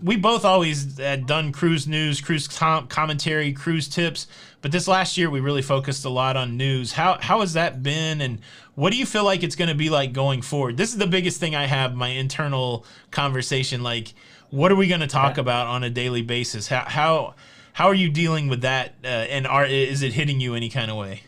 we both always had done cruise news, cruise commentary, cruise tips, but this last year we really focused a lot on news. How has that been, and what do you feel like it's going to be like going forward? This is the biggest thing I have, my internal conversation, like, what are we going to talk about on a daily basis? How are you dealing with that? And is it hitting you any kind of way?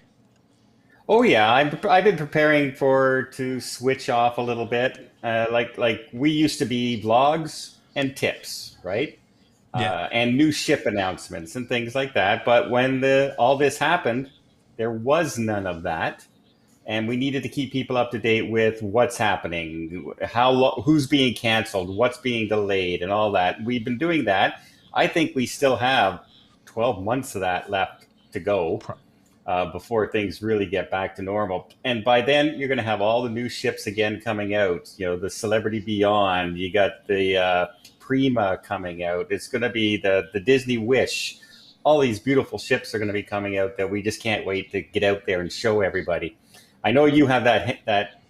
Oh yeah, I've been preparing to switch off a little bit. Like we used to be vlogs and tips, right? Yeah. And new ship announcements and things like that. But when all this happened, there was none of that. and we needed to keep people up to date with what's happening, who's being canceled, what's being delayed, and all that. We've been doing that. I think we still have 12 months of that left to go before things really get back to normal. And by then, you're going to have all the new ships again coming out. You know, the Celebrity Beyond. You got the Prima coming out. It's going to be the Disney Wish. All these beautiful ships are going to be coming out that we just can't wait to get out there and show everybody. I know you have that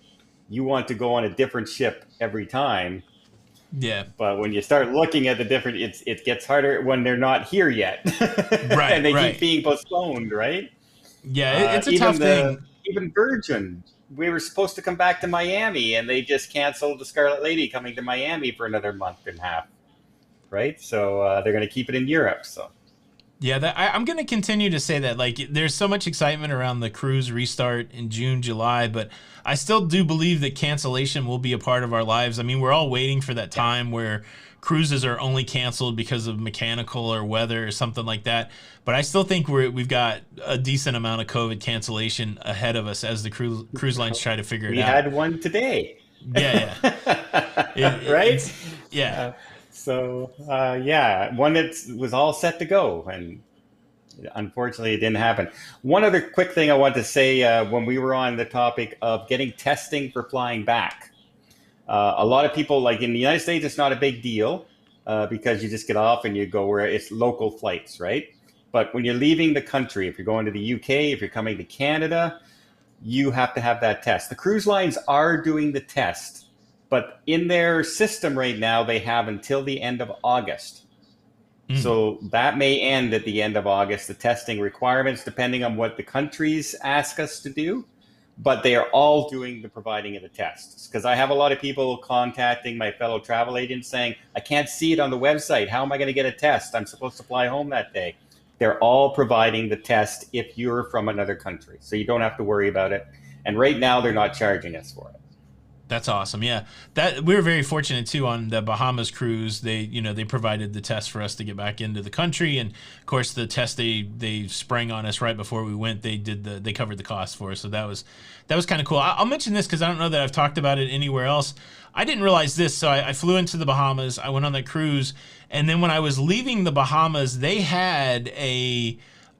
you want to go on a different ship every time. Yeah. But when you start looking at the different, it gets harder when they're not here yet. Right. And they keep being postponed, right? Yeah, it's a tough thing. Even Virgin, we were supposed to come back to Miami, and they just canceled the Scarlet Lady coming to Miami for another month and a half, right? So they're going to keep it in Europe. So yeah, I'm going to continue to say that. Like, there's so much excitement around the cruise restart in June, July, but I still do believe that cancellation will be a part of our lives. I mean, we're all waiting for that time where cruises are only canceled because of mechanical or weather or something like that. But I still think we've got a decent amount of COVID cancellation ahead of us as the cruise lines try to figure it out. We had one today. Yeah. Right? Yeah. One that was all set to go, and unfortunately it didn't happen. One other quick thing I want to say when we were on the topic of getting testing for flying back. A lot of people, like in the United States, it's not a big deal because you just get off and you go where it's local flights, right? But when you're leaving the country, if you're going to the UK, if you're coming to Canada, you have to have that test. The cruise lines are doing the test, but in their system right now, they have until the end of August. So that may end at the end of August, the testing requirements, depending on what the countries ask us to do. But they are all doing the providing of the tests. Because I have a lot of people contacting my fellow travel agents saying, I can't see it on the website. How am I going to get a test? I'm supposed to fly home that day. They're all providing the test if you're from another country. So you don't have to worry about it. And right now, they're not charging us for it. That's awesome. Yeah, that we were very fortunate too on the Bahamas cruise. They provided the test for us to get back into the country, and of course the test they sprang on us right before we went. They covered the cost for us, so that was kind of cool. I'll mention this because I don't know that I've talked about it anywhere else. I didn't realize this, so I flew into the Bahamas. I went on that cruise, and then when I was leaving the Bahamas, they had a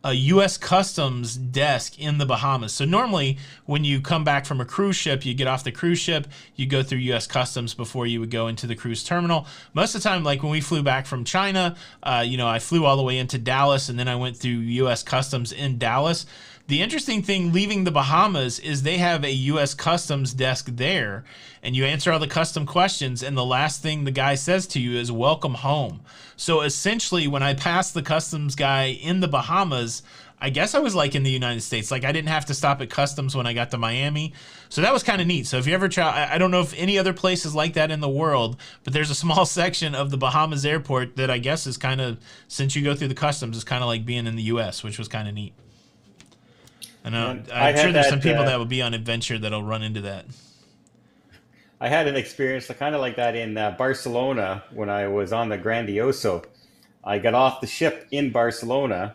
U.S. Customs desk in the Bahamas. So normally when you come back from a cruise ship, you get off the cruise ship, you go through U.S. Customs before you would go into the cruise terminal. Most of the time, like when we flew back from China, I flew all the way into Dallas, and then I went through U.S. Customs in Dallas. The interesting thing leaving the Bahamas is they have a U.S. Customs desk there, and you answer all the custom questions, and the last thing the guy says to you is welcome home. So essentially, when I passed the customs guy in the Bahamas, I guess I was like in the United States. Like I didn't have to stop at customs when I got to Miami. So that was kind of neat. So if you ever try, I don't know if any other place is like that in the world, but there's a small section of the Bahamas airport that I guess is kind of, since you go through the customs, is kind of like being in the U.S., which was kind of neat. And I'm sure there's some people that will be on adventure that'll run into that. I had an experience kind of like that in Barcelona when I was on the Grandioso. I got off the ship in Barcelona,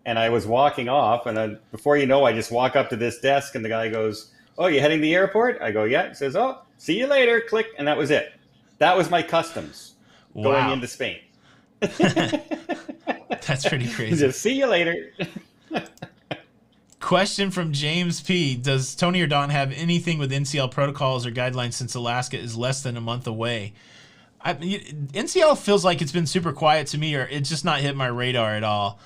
and I was walking off, and then before you know, I just walk up to this desk, and the guy goes, "Oh, you heading to the airport?" I go, "Yeah." He says, "Oh, see you later." Click, and that was it. That was my customs going into Spain. That's pretty crazy. Just see you later. Question from James P. Does Tony or Don have anything with NCL protocols or guidelines since Alaska is less than a month away? NCL feels like it's been super quiet to me, or it's just not hit my radar at all.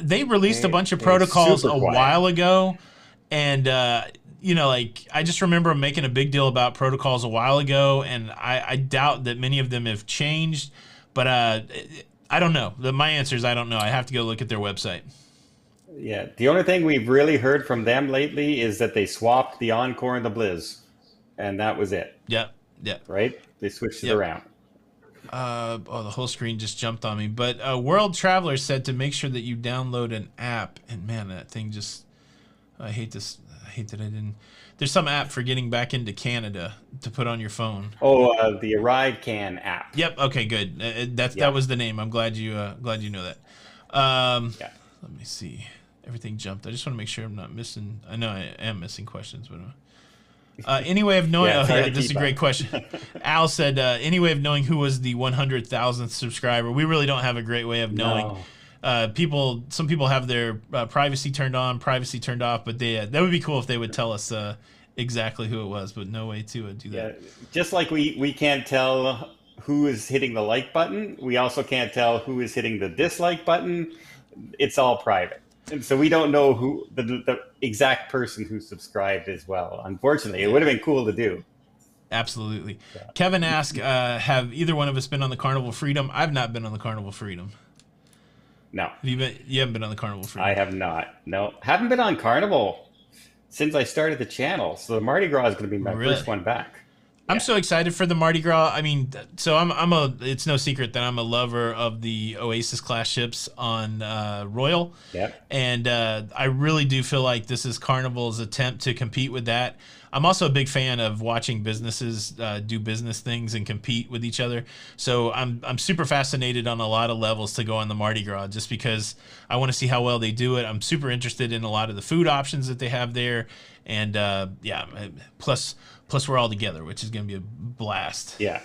They released a bunch of protocols a while ago, and I just remember making a big deal about protocols a while ago, and I doubt that many of them have changed, but I don't know. My answer is I don't know. I have to go look at their website. Yeah, the only thing we've really heard from them lately is that they swapped the Encore and the Blizz, and that was it. Yep. Right? They switched it around. The whole screen just jumped on me. But World Traveler said to make sure that you download an app, and man, that thing just, I hate this. I hate that I didn't. There's some app for getting back into Canada to put on your phone. Oh, the Arrive Can app. Yep. Okay. Good. That was the name. I'm glad you know that. Let me see. Everything jumped. I just want to make sure I'm not missing. I know I am missing questions, but any way of knowing? This is a great question. Al said, any way of knowing who was the 100,000th subscriber? We really don't have a great way of knowing. No. Some people have their privacy turned on, privacy turned off, but that would be cool if they would tell us exactly who it was, but no way to do that. Yeah, just like we can't tell who is hitting the like button, we also can't tell who is hitting the dislike button. It's all private. And so we don't know who the exact person who subscribed as well. Unfortunately, it would have been cool to do. Absolutely. Yeah. Kevin asked, have either one of us been on the Carnival Freedom? I've not been on the Carnival Freedom. No. You haven't been on the Carnival Freedom? I have not. No. Haven't been on Carnival since I started the channel. So the Mardi Gras is going to be my first one back. I'm so excited for the Mardi Gras. I mean, so it's no secret that I'm a lover of the Oasis class ships on Royal. Yep. And I really do feel like this is Carnival's attempt to compete with that. I'm also a big fan of watching businesses do business things and compete with each other. So I'm super fascinated on a lot of levels to go on the Mardi Gras just because I want to see how well they do it. I'm super interested in a lot of the food options that they have there. And plus we're all together, which is going to be a blast. Yeah.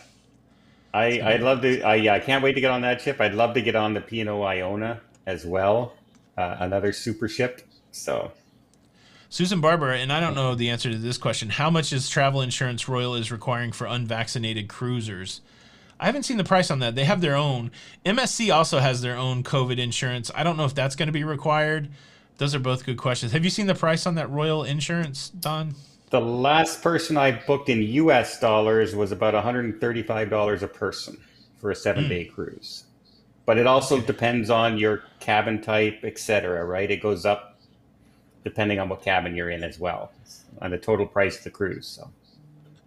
I'd love to. I can't wait to get on that ship. I'd love to get on the P&O Iona as well. Another super ship. So Susan Barber, and I don't know the answer to this question. How much is travel insurance Royal is requiring for unvaccinated cruisers? I haven't seen the price on that. They have their own. MSC also has their own COVID insurance. I don't know if that's going to be required. Those are both good questions. Have you seen the price on that Royal insurance, Don? The last person I booked in US dollars was about $135 a person for a 7-day cruise. But it also depends on your cabin type, etc., right? It goes up depending on what cabin you're in as well, on the total price of the cruise. So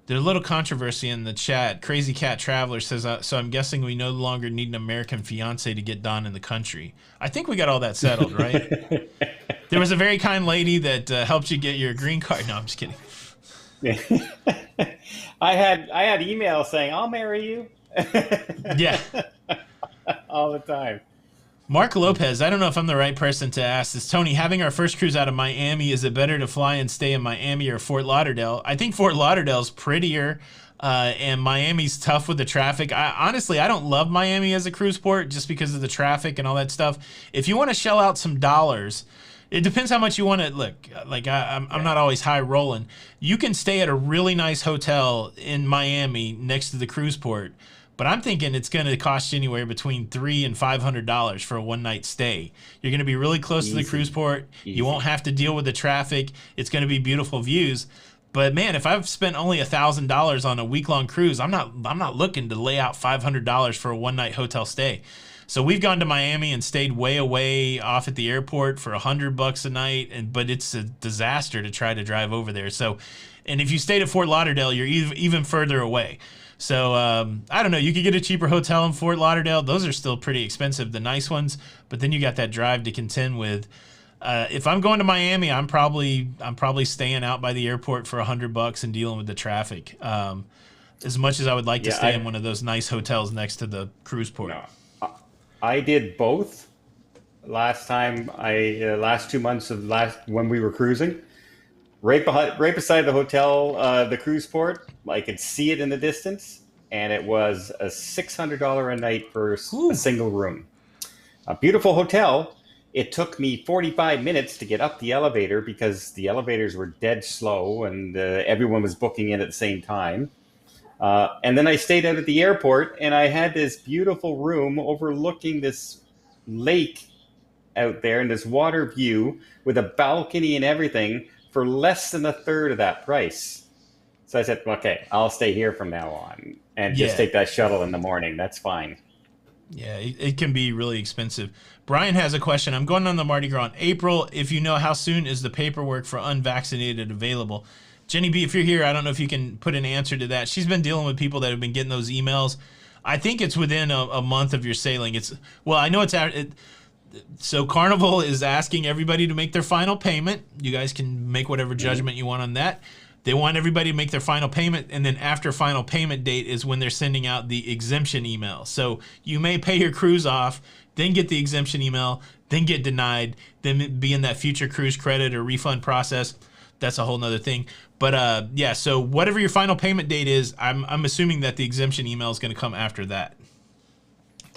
there's a little controversy in the chat. Crazy Cat Traveler says, so I'm guessing we no longer need an American fiance to get Don in the country. I think we got all that settled, right? There was a very kind lady that helped you get your green card. No, I'm just kidding. I had emails saying, I'll marry you. Yeah. All the time. Mark Lopez, I don't know if I'm the right person to ask this. Tony, having our first cruise out of Miami, is it better to fly and stay in Miami or Fort Lauderdale? I think Fort Lauderdale's prettier, and Miami's tough with the traffic. Honestly, I don't love Miami as a cruise port just because of the traffic and all that stuff. If you want to shell out some dollars, it depends how much you want to look. Like I'm not always high rolling. You can stay at a really nice hotel in Miami next to the cruise port, but I'm thinking it's going to cost you anywhere between $300 and $500 for a one-night stay. You're going to be really close to the cruise port. Easy. You won't have to deal with the traffic. It's going to be beautiful views. But man, if I've spent only $1,000 on a week-long cruise, I'm not looking to lay out $500 for a one-night hotel stay. So we've gone to Miami and stayed way away off at the airport for $100 a night, but it's a disaster to try to drive over there. So, and if you stayed at Fort Lauderdale, you're even further away. So I don't know. You could get a cheaper hotel in Fort Lauderdale. Those are still pretty expensive, the nice ones. But then you got that drive to contend with. If I'm going to Miami, I'm probably staying out by the airport for $100 and dealing with the traffic. As much as I would like to stay in one of those nice hotels next to the cruise port. No. I did both last time. Last 2 months of when we were cruising, right beside the hotel, the cruise port. I could see it in the distance, and it was a $600 a night for a single room. A beautiful hotel. It took me 45 minutes to get up the elevator because the elevators were dead slow, and everyone was booking in at the same time. And then I stayed out at the airport, and I had this beautiful room overlooking this lake out there and this water view with a balcony and everything for less than a third of that price. So I said, okay, I'll stay here from now on and just take that shuttle in the morning. That's fine. Yeah, it can be really expensive. Brian has a question. I'm going on the Mardi Gras in April. If you know, how soon is the paperwork for unvaccinated available? Jenny B, if you're here, I don't know if you can put an answer to that. She's been dealing with people that have been getting those emails. I think it's within a month of your sailing. I know it's so Carnival is asking everybody to make their final payment. You guys can make whatever judgment you want on that. They want everybody to make their final payment, and then after final payment date is when they're sending out the exemption email. So you may pay your cruise off, then get the exemption email, then get denied, then be in that future cruise credit or refund process. That's a whole nother thing. But yeah, so whatever your final payment date is, I'm assuming that the exemption email is going to come after that.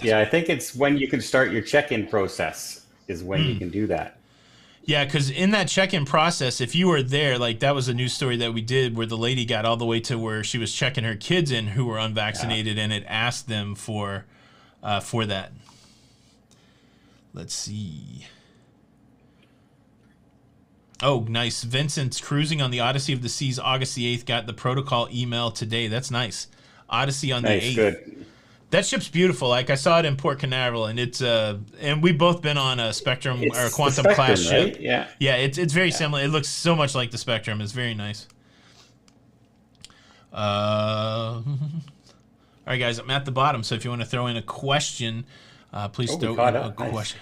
Yeah, I think it's when you can start your check-in process is when you can do that. Yeah, because in that check-in process, if you were there, like that was a news story that we did where the lady got all the way to where she was checking her kids in who were unvaccinated, and it asked them for that. Let's see. Oh, nice. Vincent's cruising on the Odyssey of the Seas August the 8th. Got the protocol email today. That's nice. Odyssey on the 8th. Good. That ship's beautiful. Like I saw it in Port Canaveral, and it's and we've both been on a Spectrum or a Quantum class ship. Right? Yeah. Yeah, it's very similar. It looks so much like the Spectrum. It's very nice. All right, guys, I'm at the bottom, so if you want to throw in a question, please throw in a question.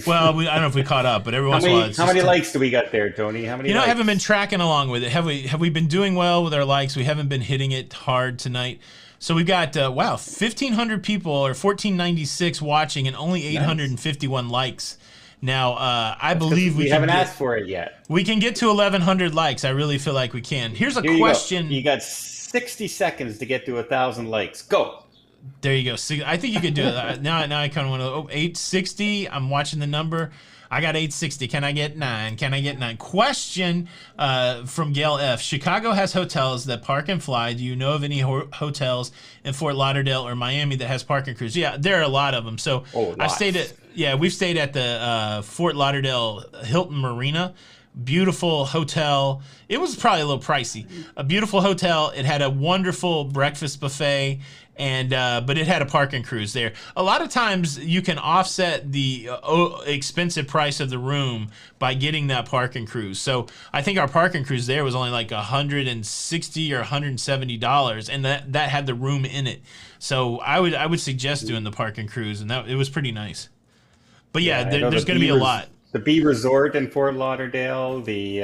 Well, I don't know if we caught up, but every once in a while. How many likes do we got there, Tony? How many? I haven't been tracking along with it. Have we been doing well with our likes? We haven't been hitting it hard tonight. So we got 1,500 people or 1,496 watching and only 851 likes. Now I believe we haven't asked for it yet. We can get to 1,100 likes. I really feel like we can. Here's a question. You got 60 seconds to get to 1,000 likes. Go. There you go. See, I think you could do it. Now I kind of want to. 860. I'm watching the number. I got 860. Can I get 9? Can I get 9? Question from Gail F. Chicago has hotels that park and fly. Do you know of any hotels in Fort Lauderdale or Miami that has park and cruise? Yeah, there are a lot of them. So I've stayed at. Yeah, we've stayed at the Fort Lauderdale Hilton Marina. Beautiful hotel. It was probably a little pricey. A beautiful hotel. It had a wonderful breakfast buffet, and but it had a park and cruise there. A lot of times you can offset the expensive price of the room by getting that park and cruise. So I think our park and cruise there was only like $160 or $170, and that had the room in it. So I would suggest doing the park and cruise, and it was pretty nice. But yeah, there's going to be a lot. The B Resort in Fort Lauderdale, the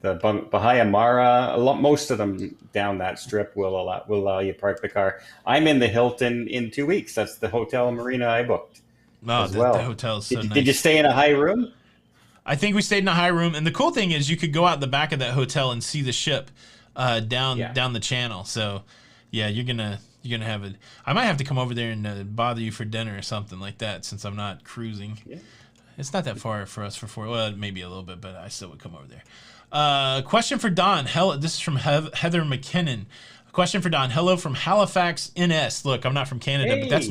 Bahia Mara, most of them down that strip will allow you to park the car. I'm in the Hilton in 2 weeks. That's the hotel marina I booked. Oh, the hotel is so nice. Did you stay in a high room? I think we stayed in a high room, and the cool thing is you could go out the back of that hotel and see the ship down the channel. So yeah, you're gonna have it. I might have to come over there and bother you for dinner or something like that, since I'm not cruising. Yeah. It's not that far for us well, maybe a little bit, but I still would come over there. Question for Don. This is from Heather McKinnon. Question for Don. Hello from Halifax, NS. Look, I'm not from Canada, but that's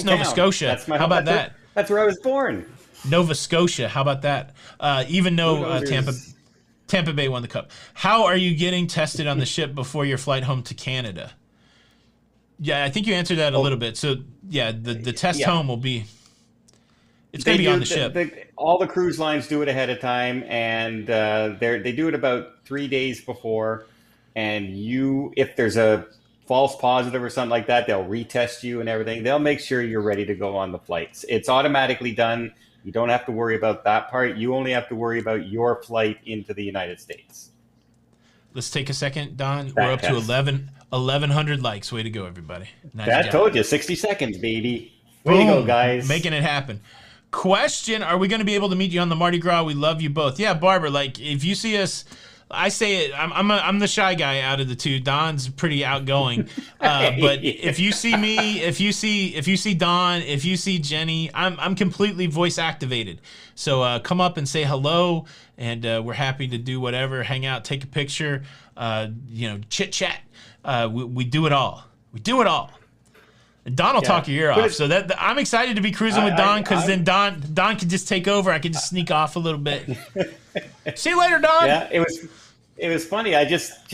Nova Scotia. How about that? That's where I was born. Nova Scotia. How about that? Even though Tampa Bay won the cup. How are you getting tested on the ship before your flight home to Canada? Yeah, I think you answered that a little bit. So yeah, the test home will be. It's going to be on the ship. All the cruise lines do it ahead of time, and they do it about 3 days before. And if there's a false positive or something like that, they'll retest you and everything. They'll make sure you're ready to go on the flights. It's automatically done. You don't have to worry about that part. You only have to worry about your flight into the United States. Let's take a second, Don. We're up to 1,100 likes. Way to go, everybody. Nice job. Told you, 60 seconds, baby. Way to go, guys. Making it happen. Question, are we going to be able to meet you on the Mardi Gras? We love you both. Yeah, Barbara, like if you see us, I say it, I'm the shy guy out of the two. Don's pretty outgoing. But if you see me, if you see Don, if you see Jenny, I'm completely voice activated. So come up and say hello, and we're happy to do whatever, hang out, take a picture, chit chat. We do it all. We do it all. Don will talk your ear off. So I'm excited to be cruising with Don, because then Don can just take over. I can just sneak off a little bit. See you later, Don. Yeah, it was funny. I just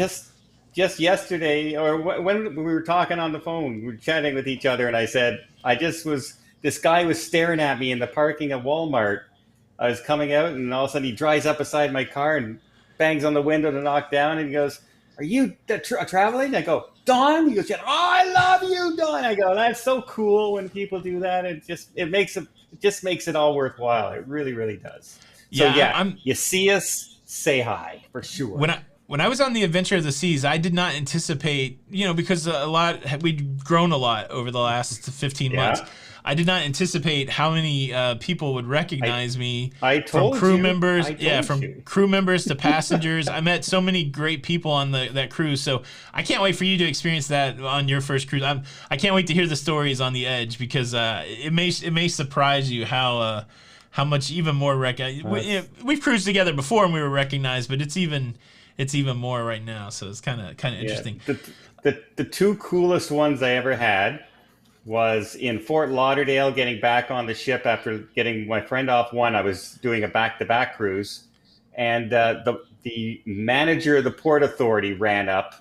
yesterday, or when we were talking on the phone, we were chatting with each other, and I said, this guy was staring at me in the parking of Walmart. I was coming out, and all of a sudden he drives up beside my car and bangs on the window to knock down, and he goes, "Are you traveling?" I go, "Don?" He goes, "Oh, I love you, Don." I go, "That's so cool when people do that. It just makes it all worthwhile. It really, really does." So you see us say hi for sure. When I was on the Adventure of the Seas, I did not anticipate, because we'd grown a lot over the last 15 months. I did not anticipate how many people would recognize me from crew members. Crew members to passengers. I met so many great people on that cruise. So I can't wait for you to experience that on your first cruise. I can't wait to hear the stories on the Edge, because it may surprise you how much even more we've cruised together before and we were recognized, but it's even more right now. So it's kind of interesting. The two coolest ones I ever had was in Fort Lauderdale, getting back on the ship after getting my friend off one. I was doing a back-to-back cruise, and the manager of the Port Authority ran up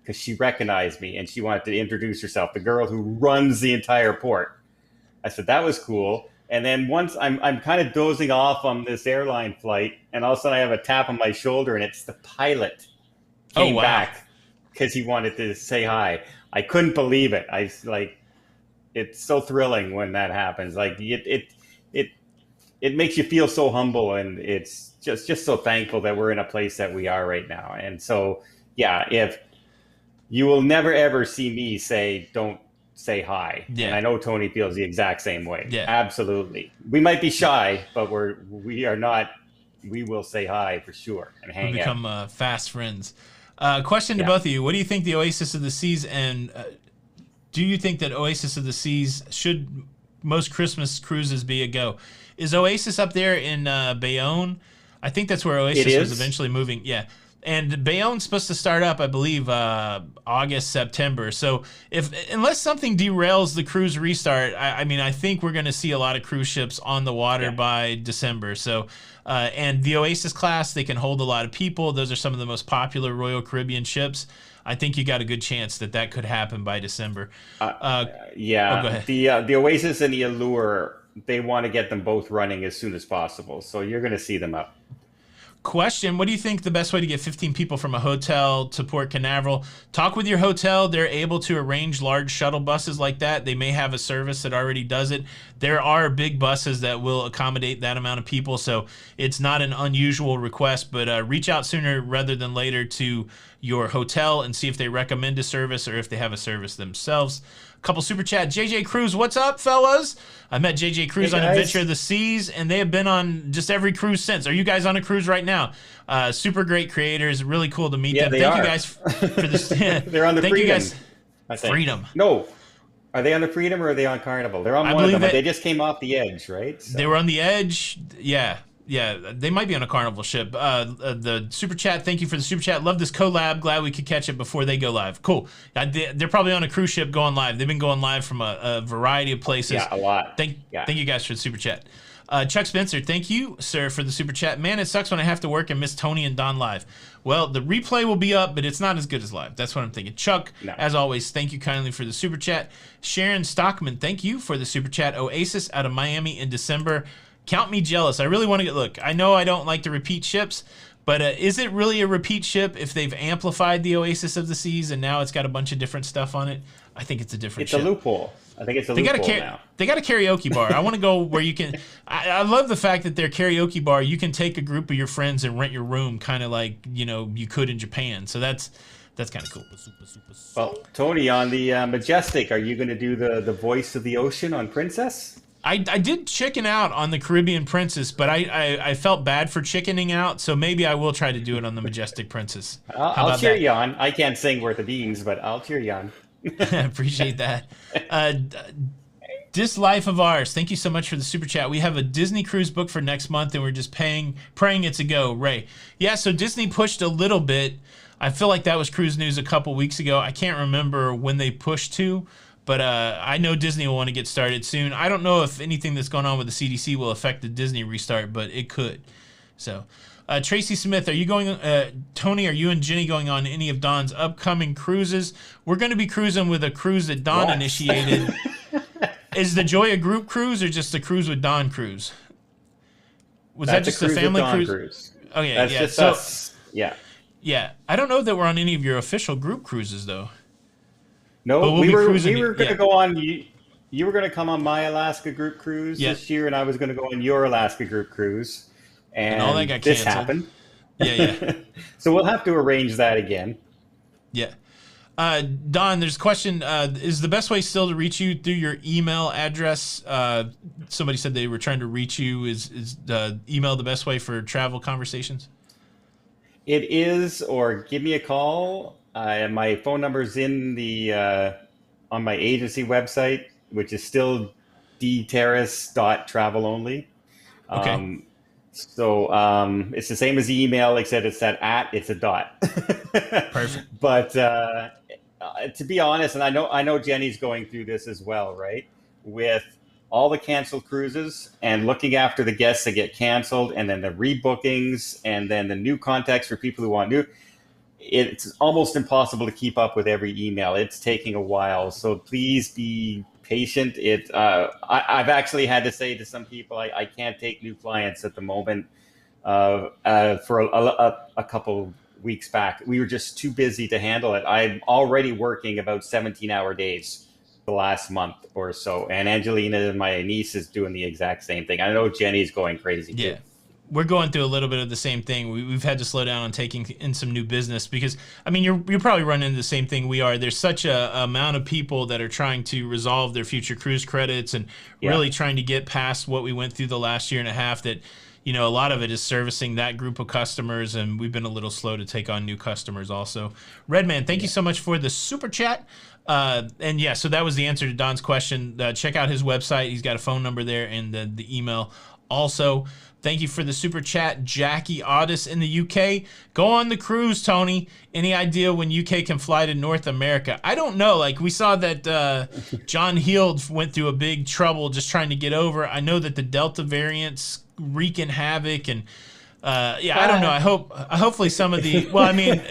because she recognized me and she wanted to introduce herself, the girl who runs the entire port. I said, that was cool. And then once I'm kind of dozing off on this airline flight, and all of a sudden I have a tap on my shoulder, and it's the pilot came back because he wanted to say hi. I couldn't believe it. It's so thrilling when that happens. Like it makes you feel so humble, and it's just so thankful that we're in a place that we are right now. And so, if you will never ever see me say, don't say hi. Yeah. And I know Tony feels the exact same way. Yeah, absolutely. We might be shy, but we are not. We will say hi for sure and hang out. We become fast friends. Question to both of you: what do you think the Oasis of the Seas and do you think that Oasis of the Seas should most Christmas cruises be a go? Is Oasis up there in Bayonne? I think that's where Oasis was eventually moving. Yeah. And Bayonne's supposed to start up, I believe, August, September. So unless something derails the cruise restart, I think we're going to see a lot of cruise ships on the water by December. So, and the Oasis class, they can hold a lot of people. Those are some of the most popular Royal Caribbean ships. I think you got a good chance that could happen by December. Go ahead. The Oasis and the Allure, they want to get them both running as soon as possible. So you're going to see them up. Question: what do you think the best way to get 15 people from a hotel to Port Canaveral? Talk with your hotel. They're able to arrange large shuttle buses like that. They may have a service that already does it. There are big buses that will accommodate that amount of people, so it's not an unusual request, but reach out sooner rather than later to your hotel and see if they recommend a service or if they have a service themselves. A couple super chat. JJ Cruz, what's up, fellas? I met JJ Cruz on Adventure of the Seas, and they have been on just every cruise since. Are you guys on a cruise right now? Super great creators. Really cool to meet them. Thank you guys for this. They're on the Thank Freedom. You guys. Freedom. No. Are they on the Freedom or are they on Carnival? They're on one of them. They just came off the Edge, right? So. They were on the Edge. Yeah, they might be on a Carnival ship. The super chat, thank you for the super chat. Love this collab. Glad we could catch it before they go live. Cool. They're probably on a cruise ship going live. They've been going live from a variety of places. Yeah, a lot. Thank you guys for the super chat. Chuck Spencer, thank you, sir, for the super chat. Man, it sucks when I have to work and miss Tony and Don live. Well, the replay will be up, but it's not as good as live. That's what I'm thinking. Chuck, as always, thank you kindly for the super chat. Sharon Stockman, thank you for the super chat. Oasis out of Miami in December. Count me jealous. I really want to get... Look, I know I don't like to repeat ships, but is it really a repeat ship if they've amplified the Oasis of the Seas and now it's got a bunch of different stuff on it? I think it's a different ship. It's a loophole. I think it's a loophole now. They got a karaoke bar. I want to go where you can... I love the fact that their karaoke bar, you can take a group of your friends and rent your room kind of like, you could in Japan. So that's kind of cool. Well, Tony, on the Majestic, are you going to do the voice of the ocean on Princess? I did chicken out on the Caribbean Princess, but I felt bad for chickening out, so maybe I will try to do it on the Majestic Princess. I'll cheer you on. I can't sing worth of beans, but I'll cheer you on. Appreciate that. This Life of Ours, thank you so much for the super chat. We have a Disney cruise booked for next month, and we're just praying it's a go. Ray. Yeah, so Disney pushed a little bit. I feel like that was cruise news a couple weeks ago. I can't remember when they pushed to. But I know Disney will want to get started soon. I don't know if anything that's going on with the CDC will affect the Disney restart, but it could. So, Tracy Smith, are you going? Tony, are you and Jenny going on any of Don's upcoming cruises? We're going to be cruising with a cruise that Don initiated. Is the Joy a group cruise or just a cruise with Don cruise? That just a family cruise? Oh yeah, that's just us. Yeah. Yeah, I don't know that we're on any of your official group cruises though. No, we were going to go on. You were going to come on my Alaska group cruise this year, and I was going to go on your Alaska group cruise. And all that got canceled. Happened. Yeah. So we'll have to arrange that again. Yeah. Don, there's a question. Is the best way still to reach you through your email address? Somebody said they were trying to reach you. Is email the best way for travel conversations? It is, or give me a call. My phone number is in the on my agency website, which is still dterrace.travel only. Okay. So it's the same as the email, except it's it's a dot. Perfect. But to be honest, and I know Jenny's going through this as well, right? With all the canceled cruises and looking after the guests that get canceled, and then the rebookings, and then the new contacts for people who want new. It's almost impossible to keep up with every email. It's taking a while, so please be patient. I've actually had to say to some people, I can't take new clients at the moment. For a couple weeks back, we were just too busy to handle it. I'm already working about 17-hour days the last month or so, and Angelina and my niece is doing the exact same thing. I know Jenny's going crazy too. Yeah. We're going through a little bit of the same thing. We've had to slow down on taking in some new business because, I mean, you're probably running into the same thing we are. There's such a amount of people that are trying to resolve their future cruise credits and really trying to get past what we went through the last year and a half that, you know, a lot of it is servicing that group of customers, and we've been a little slow to take on new customers also. Redman, thank you so much for the super chat. And yeah, so that was the answer to Don's question. Check out his website. He's got a phone number there and the email also. Thank you for the super chat, Jackie Odyssey in the UK. Go on the cruise, Tony. Any idea when UK can fly to North America? I don't know. Like, we saw that John Heald went through a big trouble just trying to get over. I know that the Delta variant's wreaking havoc, and I don't know. Hopefully some of the. Well, I mean.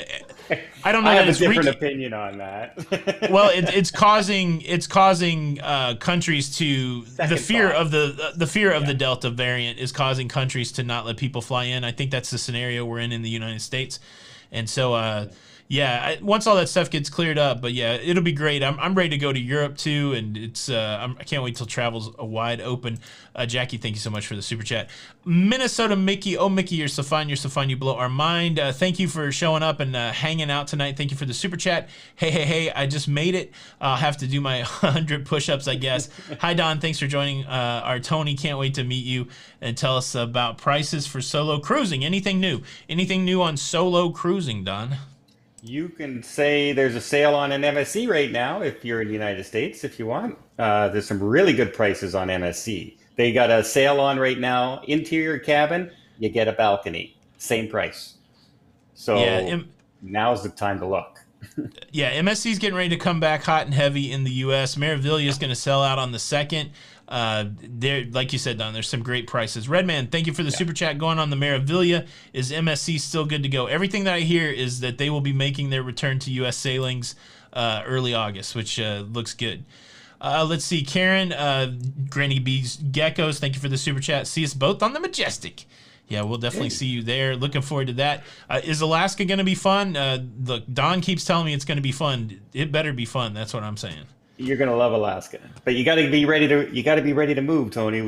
I don't know. I have a different opinion on that. Well, it's causing countries to the fear of the Delta variant is causing countries to not let people fly in. I think that's the scenario we're in the United States, and so once all that stuff gets cleared up, but yeah, it'll be great. I'm ready to go to Europe too, and it's I can't wait till travel's wide open. Jackie, thank you so much for the super chat. Minnesota Mickey, Mickey, you're so fine, you blow our mind. Thank you for showing up and hanging out tonight. Thank you for the super chat. Hey, I just made it. I'll have to do my 100 push-ups, I guess. Hi Don, thanks for joining our Tony. Can't wait to meet you and tell us about prices for solo cruising. Anything new on solo cruising, Don? You can say there's a sale on an MSC right now if you're in the United States, if you want. There's some really good prices on MSC. They got a sale on right now. Interior cabin, you get a balcony. Same price. So now's the time to look. Yeah, MSC's getting ready to come back hot and heavy in the U.S. Meraviglia is going to sell out on the 2nd. There, like you said, Don, there's some great prices. Redman, thank you for the super chat going on the Meraviglia. Is MSC still good to go? Everything that I hear is that they will be making their return to U.S. sailings early August, which looks good. Let's see, Karen, Granny B's Geckos, thank you for the super chat. See us both on the Majestic. Yeah, we'll definitely see you there. Looking forward to that. Is Alaska going to be fun? Look, Don keeps telling me it's going to be fun. It better be fun. That's what I'm saying. You're gonna love Alaska, but you got to be ready to move, Tony.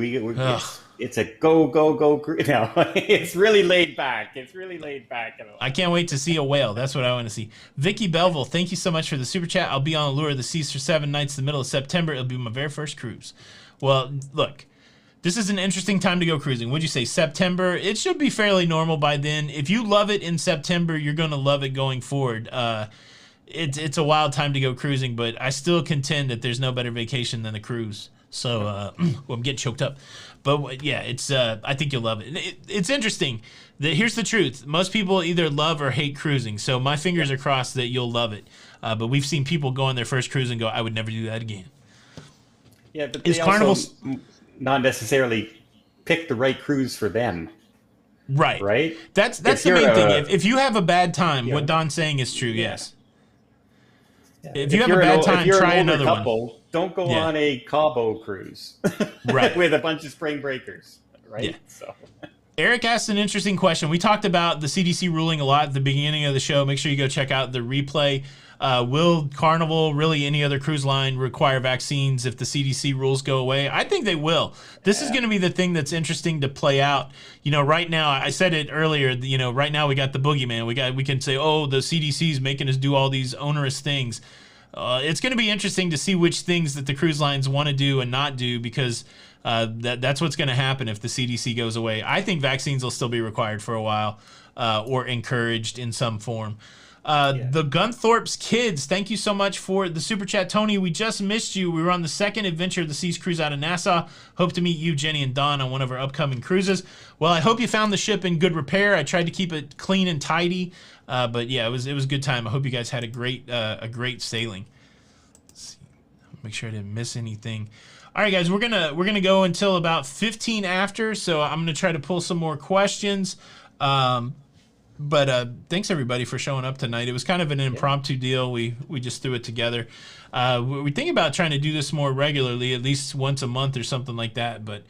It's a go cruise now. It's really laid back. I can't wait to see a whale. That's what I want to see. Vicky Belville, thank you so much for the super chat. I'll be on Allure of the Seas for 7 nights in the middle of September. It'll be my very first cruise. Well, look, this is an interesting time to go cruising. Would you say September? It should be fairly normal by then. If you love it in September, you're gonna love it going forward. It's a wild time to go cruising, but I still contend that there's no better vacation than a cruise. So I'm getting choked up. But yeah, it's I think you'll love it. It's interesting. Here's the truth. Most people either love or hate cruising. So my fingers are crossed that you'll love it. But we've seen people go on their first cruise and go, I would never do that again. Yeah, but they also not necessarily pick the right cruise for them. Right. That's the main thing. If you have a bad time, what Don's saying is true, yes. Yeah. If you have a bad time, try another one. Don't go on a Cabo cruise, right, with a bunch of spring breakers, right? Yeah. So, Eric asked an interesting question. We talked about the CDC ruling a lot at the beginning of the show. Make sure you go check out the replay. Will Carnival, really any other cruise line, require vaccines if the CDC rules go away? I think they will. This is going to be the thing that's interesting to play out. You know, right now, I said it earlier, you know, right now we got the boogeyman. We can say, oh, the CDC is making us do all these onerous things. It's going to be interesting to see which things that the cruise lines want to do and not do, because that's what's going to happen if the CDC goes away. I think vaccines will still be required for a while, or encouraged in some form. The Gunthorpe's Kids, thank you so much for the super chat. Tony, we just missed you. We were on the second Adventure of the Seas cruise out of Nassau. Hope to meet you, Jenny, and Don on one of our upcoming cruises. Well, I hope you found the ship in good repair. I tried to keep it clean and tidy, but yeah, it was a good time. I hope you guys had a great sailing. Let's see. Make sure I didn't miss anything. All right, guys, we're gonna go until about 15 after, so I'm gonna try to pull some more questions. But thanks everybody for showing up tonight. It was kind of an impromptu deal. We just threw it together. We think about trying to do this more regularly, at least once a month or something like that. But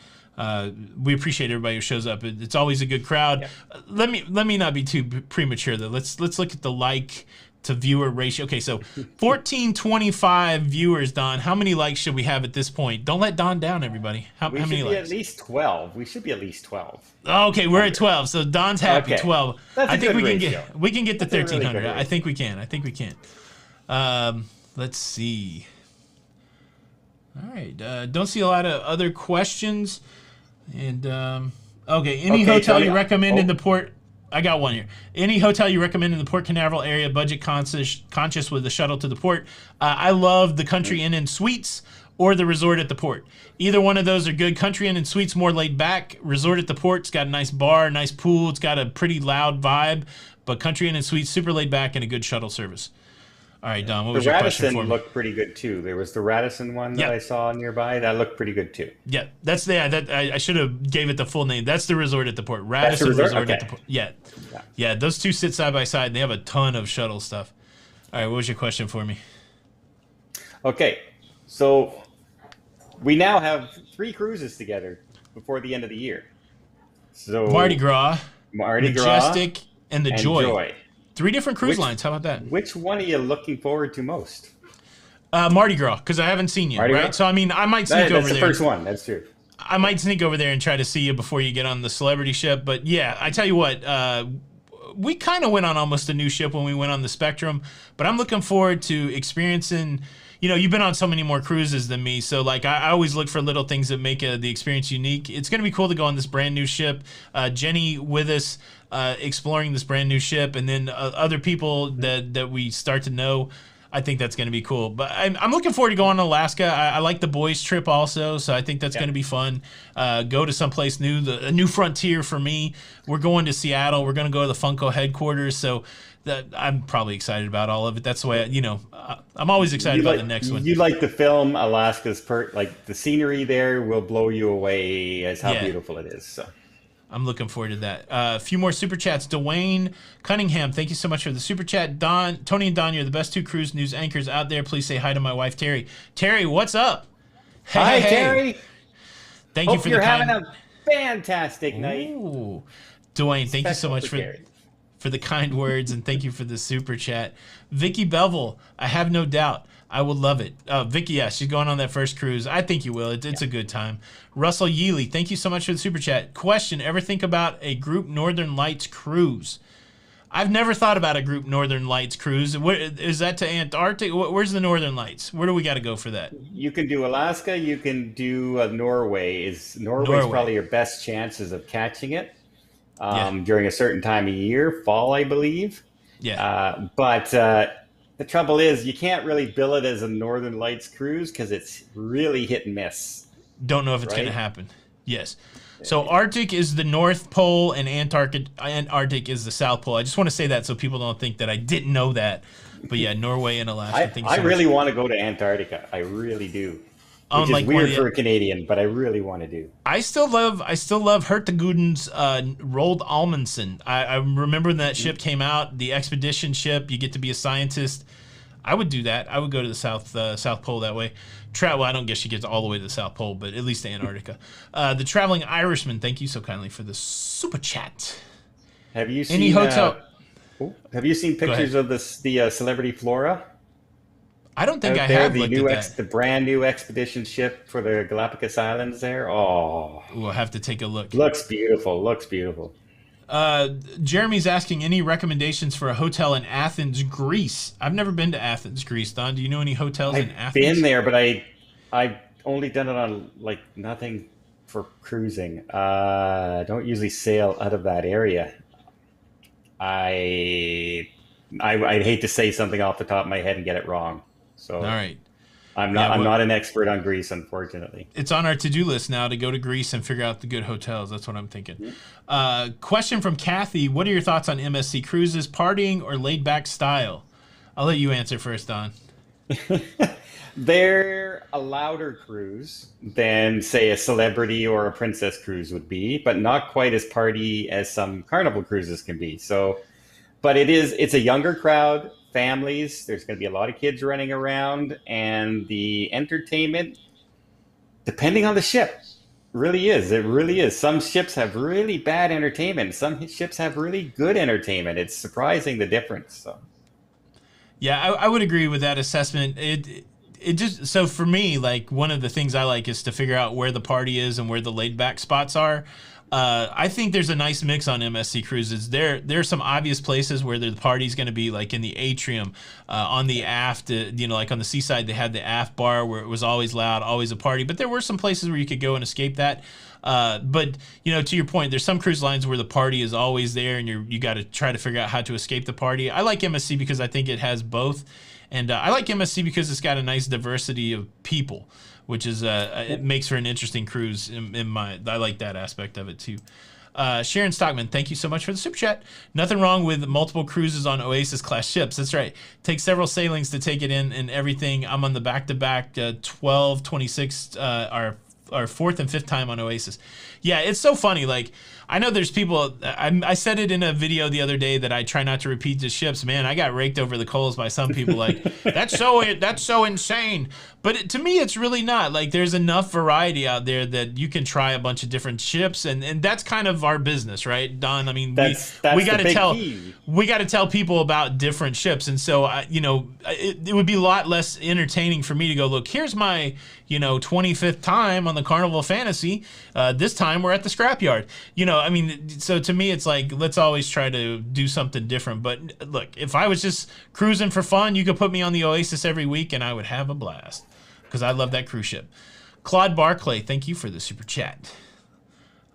we appreciate everybody who shows up. It's always a good crowd. Yeah. Let me not be too premature though. Let's look at the like to viewer ratio. Okay, so 1425 viewers, Don. How many likes should we have at this point? Don't let Don down, everybody. How many likes? We should be at least 12. We should be at least 12. Okay, we're at 12. So Don's happy. Okay. 12. That's I think we can get to 1300. Really I think we can. Let's see. All right. Don't see a lot of other questions. And okay, any hotel you recommend in the port? I got one here. Any hotel you recommend in the Port Canaveral area, budget conscious with a shuttle to the port? I love the Country Inn and Suites or the Resort at the Port. Either one of those are good. Country Inn and Suites more laid back. Resort at the Port's got a nice bar, nice pool. It's got a pretty loud vibe. But Country Inn and Suites super laid back and a good shuttle service. All right, Don, what was your question for me? The Radisson looked pretty good too. There was the Radisson one that I saw nearby. That looked pretty good too. Yeah, that's I should have gave it the full name. That's the Resort at the Port. Radisson Resort at the Port. Yeah, those two sit side by side. And they have a ton of shuttle stuff. All right, what was your question for me? Okay, so we now have 3 cruises together before the end of the year. So Mardi Gras, Majestic, and the Joy. 3 different cruise lines. How about that? Which one are you looking forward to most? Mardi Gras, because I haven't seen you, right? So, I mean, I might sneak over there. That's the first one. That's true. I might sneak over there and try to see you before you get on the celebrity ship. But, yeah, I tell you what, we kind of went on almost a new ship when we went on the Spectrum. But I'm looking forward to experiencing... You know, you've been on so many more cruises than me, so like I always look for little things that make the experience unique. It's going to be cool to go on this brand new ship. Jenny with us, exploring this brand new ship, and then other people that we start to know. I think that's going to be cool. But I'm looking forward to going to Alaska. I like the boys trip also, so I think that's going to be fun. Go to someplace new, a new frontier for me. We're going to Seattle. We're going to go to the Funko headquarters, so I'm probably excited about all of it. That's the way, I'm always excited about the next one. You like the film Alaska's like the scenery there will blow you away as how beautiful it is. So I'm looking forward to that. A few more super chats. Dwayne Cunningham, thank you so much for the super chat. Tony and Don, you're the best 2 cruise news anchors out there. Please say hi to my wife, Terry. Terry, what's up? Hi, Terry. Thank you for the kind... Hope you're having a fantastic night. Ooh. Dwayne, thank you so much for the kind words, and thank you for the super chat. Vicky Bevel, I have no doubt I will love it. Vicky, she's going on that first cruise. I think you will. It's a good time. Russell Yealy, thank you so much for the super chat. Question, ever think about a group Northern Lights cruise? I've never thought about a group Northern Lights cruise. Is that to Antarctic? Where's the Northern Lights? Where do we got to go for that? You can do Alaska. You can do Norway. Norway's probably your best chances of catching it. During a certain time of year, fall, I believe. But the trouble is you can't really bill it as a Northern Lights cruise because it's really hit and miss. Don't know if it's going to happen. Yes. So Arctic is the North Pole and Antarctic is the South Pole. I just want to say that so people don't think that I didn't know that. But yeah, Norway and Alaska. I really want to go to Antarctica. I really do. Which is weird for a Canadian, but I really want to do. I still love Herteguden's Roald Amundsen. I remember when that ship came out, the expedition ship. You get to be a scientist. I would do that. I would go to the South Pole that way. Well, I don't guess you get all the way to the South Pole, but at least to Antarctica. The Traveling Irishman, thank you so kindly for the super chat. Have you seen any hotel? Have you seen pictures of the Celebrity Flora? I don't think I have looked at that. The brand new expedition ship for the Galapagos Islands there. Oh, we'll have to take a look. Looks beautiful. Looks beautiful. Jeremy's asking any recommendations for a hotel in Athens, Greece. I've never been to Athens, Greece. Don, do you know any hotels in Athens? I've been there, but I've only done it on like nothing for cruising. I don't usually sail out of that area. I'd hate to say something off the top of my head and get it wrong. So all right. I'm not an expert on Greece, unfortunately. It's on our to-do list now to go to Greece and figure out the good hotels. That's what I'm thinking. Question from Kathy. What are your thoughts on MSC cruises, partying or laid-back style? I'll let you answer first, Don. They're a louder cruise than, say, a Celebrity or a Princess cruise would be, but not quite as party as some Carnival cruises can be. So, but it's a younger crowd. Families, there's going to be a lot of kids running around, and the entertainment, depending on the ship, really is. It really is. Some ships have really bad entertainment. Some ships have really good entertainment. It's surprising the difference. So, yeah, I would agree with that assessment. It just, so for me, like one of the things I like is to figure out where the party is and where the laid back spots are. I think there's a nice mix on MSC cruises. There's some obvious places where the party's going to be, like in the atrium, on the aft. Like on the seaside, they had the aft bar where it was always loud, always a party. But there were some places where you could go and escape that. But to your point, there's some cruise lines where the party is always there, and you got to try to figure out how to escape the party. I like MSC because I think it has both, and I like MSC because it's got a nice diversity of people, which is it makes for an interesting cruise. I like that aspect of it too. Sharon Stockman, thank you so much for the super chat. Nothing wrong with multiple cruises on Oasis class ships. That's right. Take several sailings to take it in and everything. I'm on the back-to-back 12, 26, our fourth and fifth time on Oasis. Yeah, it's so funny. Like, I know there's people, I said it in a video the other day that I try not to repeat the ships. Man, I got raked over the coals by some people like, that's so insane. But to me, it's really not. Like, there's enough variety out there that you can try a bunch of different ships, and that's kind of our business, right, Don? I mean, we got to tell people about different ships, and so it would be a lot less entertaining for me to go, look, here's my 25th time on the Carnival Fantasy. This time we're at the scrapyard. So to me, it's like, let's always try to do something different. But look, if I was just cruising for fun, you could put me on the Oasis every week and I would have a blast because I love that cruise ship. Claude Barclay, thank you for the super chat.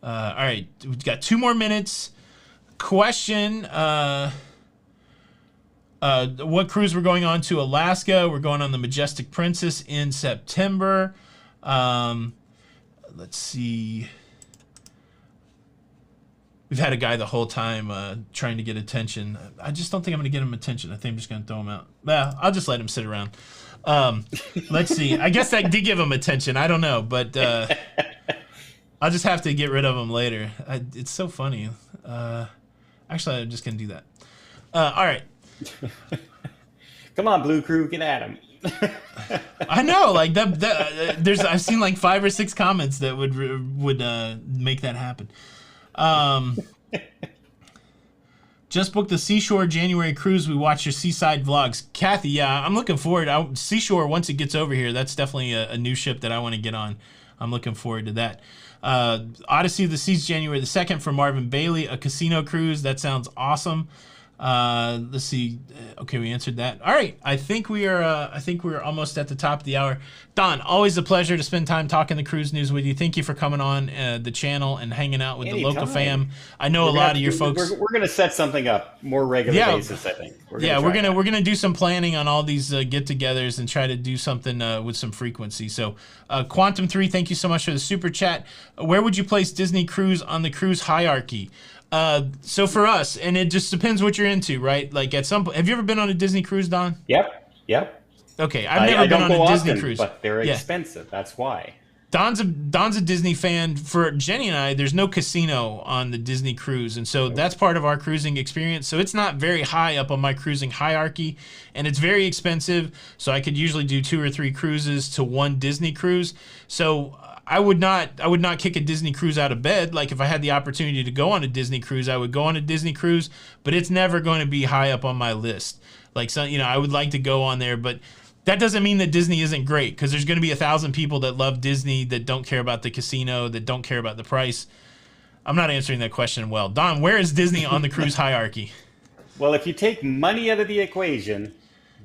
All right, we've got 2 more minutes. Question, what cruise we're going on to? Alaska. We're going on the Majestic Princess in September. Let's see. We've had a guy the whole time trying to get attention. I just don't think I'm going to get him attention. I think I'm just going to throw him out. Well, I'll just let him sit around. Let's see. I guess that did give him attention. I don't know, but I'll just have to get rid of him later. It's so funny. Actually, I'm just going to do that. All right. Come on, Blue Crew, get at him. I know, like that. I've seen like 5 or 6 comments that would make that happen. Just booked the Seashore January cruise. We watch your seaside vlogs. Kathy, yeah, I'm looking forward. Seashore, once it gets over here, that's definitely a new ship that I want to get on. I'm looking forward to that. Odyssey of the Seas, January the 2nd for Marvin Bailey, a casino cruise. That sounds awesome. Let's see. Okay, we answered that. All right, I think we're almost at the top of the hour. Don, always a pleasure to spend time talking the cruise news with you. Thank you for coming on the channel and hanging out with the Loca fam. I know a lot of your folks. We're gonna set something up more regular basis. I think. We're gonna do some planning on all these get-togethers and try to do something with some frequency. So, Quantum 3, thank you so much for the super chat. Where would you place Disney Cruise on the cruise hierarchy? So for us, and it just depends what you're into, right? Like at some point, have you ever been on a Disney cruise, Don? Yep. Okay, I've never been on a Disney cruise. But they're expensive. That's why. Don's a Disney fan. For Jenny and I, there's no casino on the Disney cruise, and so that's part of our cruising experience. So it's not very high up on my cruising hierarchy, and it's very expensive. So I could usually do 2 or 3 cruises to one Disney cruise. So I would not kick a Disney cruise out of bed. Like if I had the opportunity to go on a Disney cruise, I would go on a Disney cruise, but it's never going to be high up on my list. Like, so, I would like to go on there, but that doesn't mean that Disney isn't great, because there's going to be 1,000 people that love Disney that don't care about the casino, that don't care about the price. I'm not answering that question well. Don, where is Disney on the cruise hierarchy? Well, if you take money out of the equation,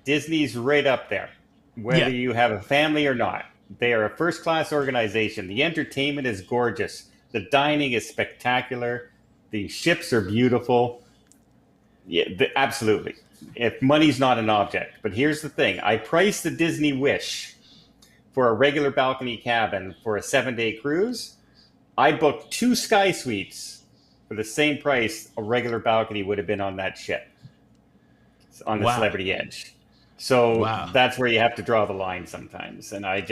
Disney's right up there, whether you have a family or not. They are a first-class organization. The entertainment is gorgeous. The dining is spectacular. The ships are beautiful. Yeah, absolutely. If money's not an object. But here's the thing. I priced the Disney Wish for a regular balcony cabin for a 7-day cruise. I booked 2 sky suites for the same price a regular balcony would have been on that ship, on the Celebrity Edge. So that's where you have to draw the line sometimes. And I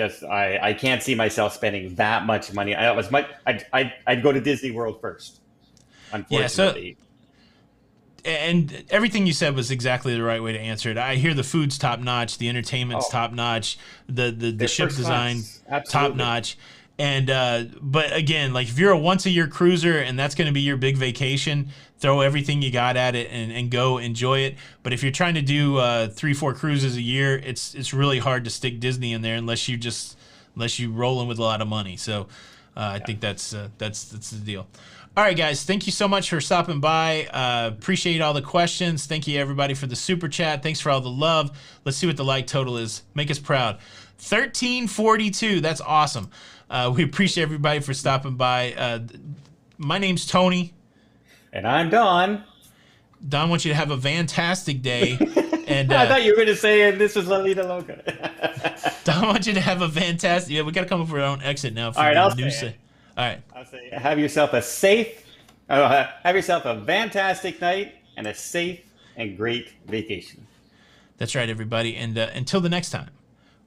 can't see myself spending that much money. I'd go to Disney World first, unfortunately. Yeah, and everything you said was exactly the right way to answer it. I hear the food's top notch, the entertainment's top notch, the ship design top notch, and but again, like if you're a once a year cruiser and that's going to be your big vacation, throw everything you got at it and go enjoy it. But if you're trying to do 3-4 cruises a year, it's really hard to stick Disney in there unless you rolling with a lot of money. So I think that's the deal. All right, guys, thank you so much for stopping by. Appreciate all the questions. Thank you, everybody, for the super chat. Thanks for all the love. Let's see what the like total is. Make us proud. 1342. That's awesome. We appreciate everybody for stopping by. My name's Tony. And I'm Don. Don wants you to have a fantastic day. And I thought you were going to say this was Lido Loca. Don wants you to have a fantastic... Yeah, we got to come up with our own exit now. For all right, I'll new say it. All right. I'll say have yourself a fantastic night and a safe and great vacation. That's right, everybody. And until the next time,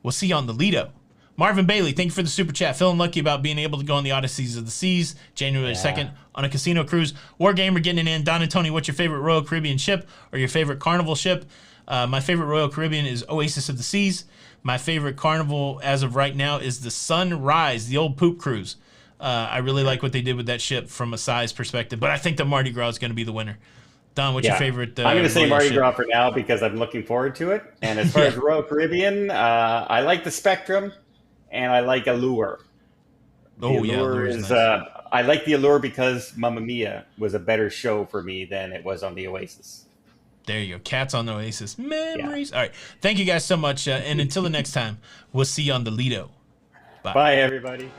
we'll see you on the Lido. Marvin Bailey, thank you for the super chat. Feeling lucky about being able to go on the Odysseys of the Seas, January 2nd, on a casino cruise. Wargamer getting it in. Don and Tony, what's your favorite Royal Caribbean ship or your favorite Carnival ship? My favorite Royal Caribbean is Oasis of the Seas. My favorite Carnival as of right now is the Sunrise, the old poop cruise. I really like what they did with that ship from a size perspective, but I think the Mardi Gras is going to be the winner. Don, what's your favorite? I'm going to say Mardi ship? Gras for now because I'm looking forward to it. And as far as Royal Caribbean, I like the Spectrum and I like Allure. Allure is nice. I like the Allure because Mamma Mia was a better show for me than it was on the Oasis. There you go. Cats on the Oasis. Memories. Yeah. All right. Thank you guys so much. And until the next time, we'll see you on the Lido. Bye. Bye, everybody.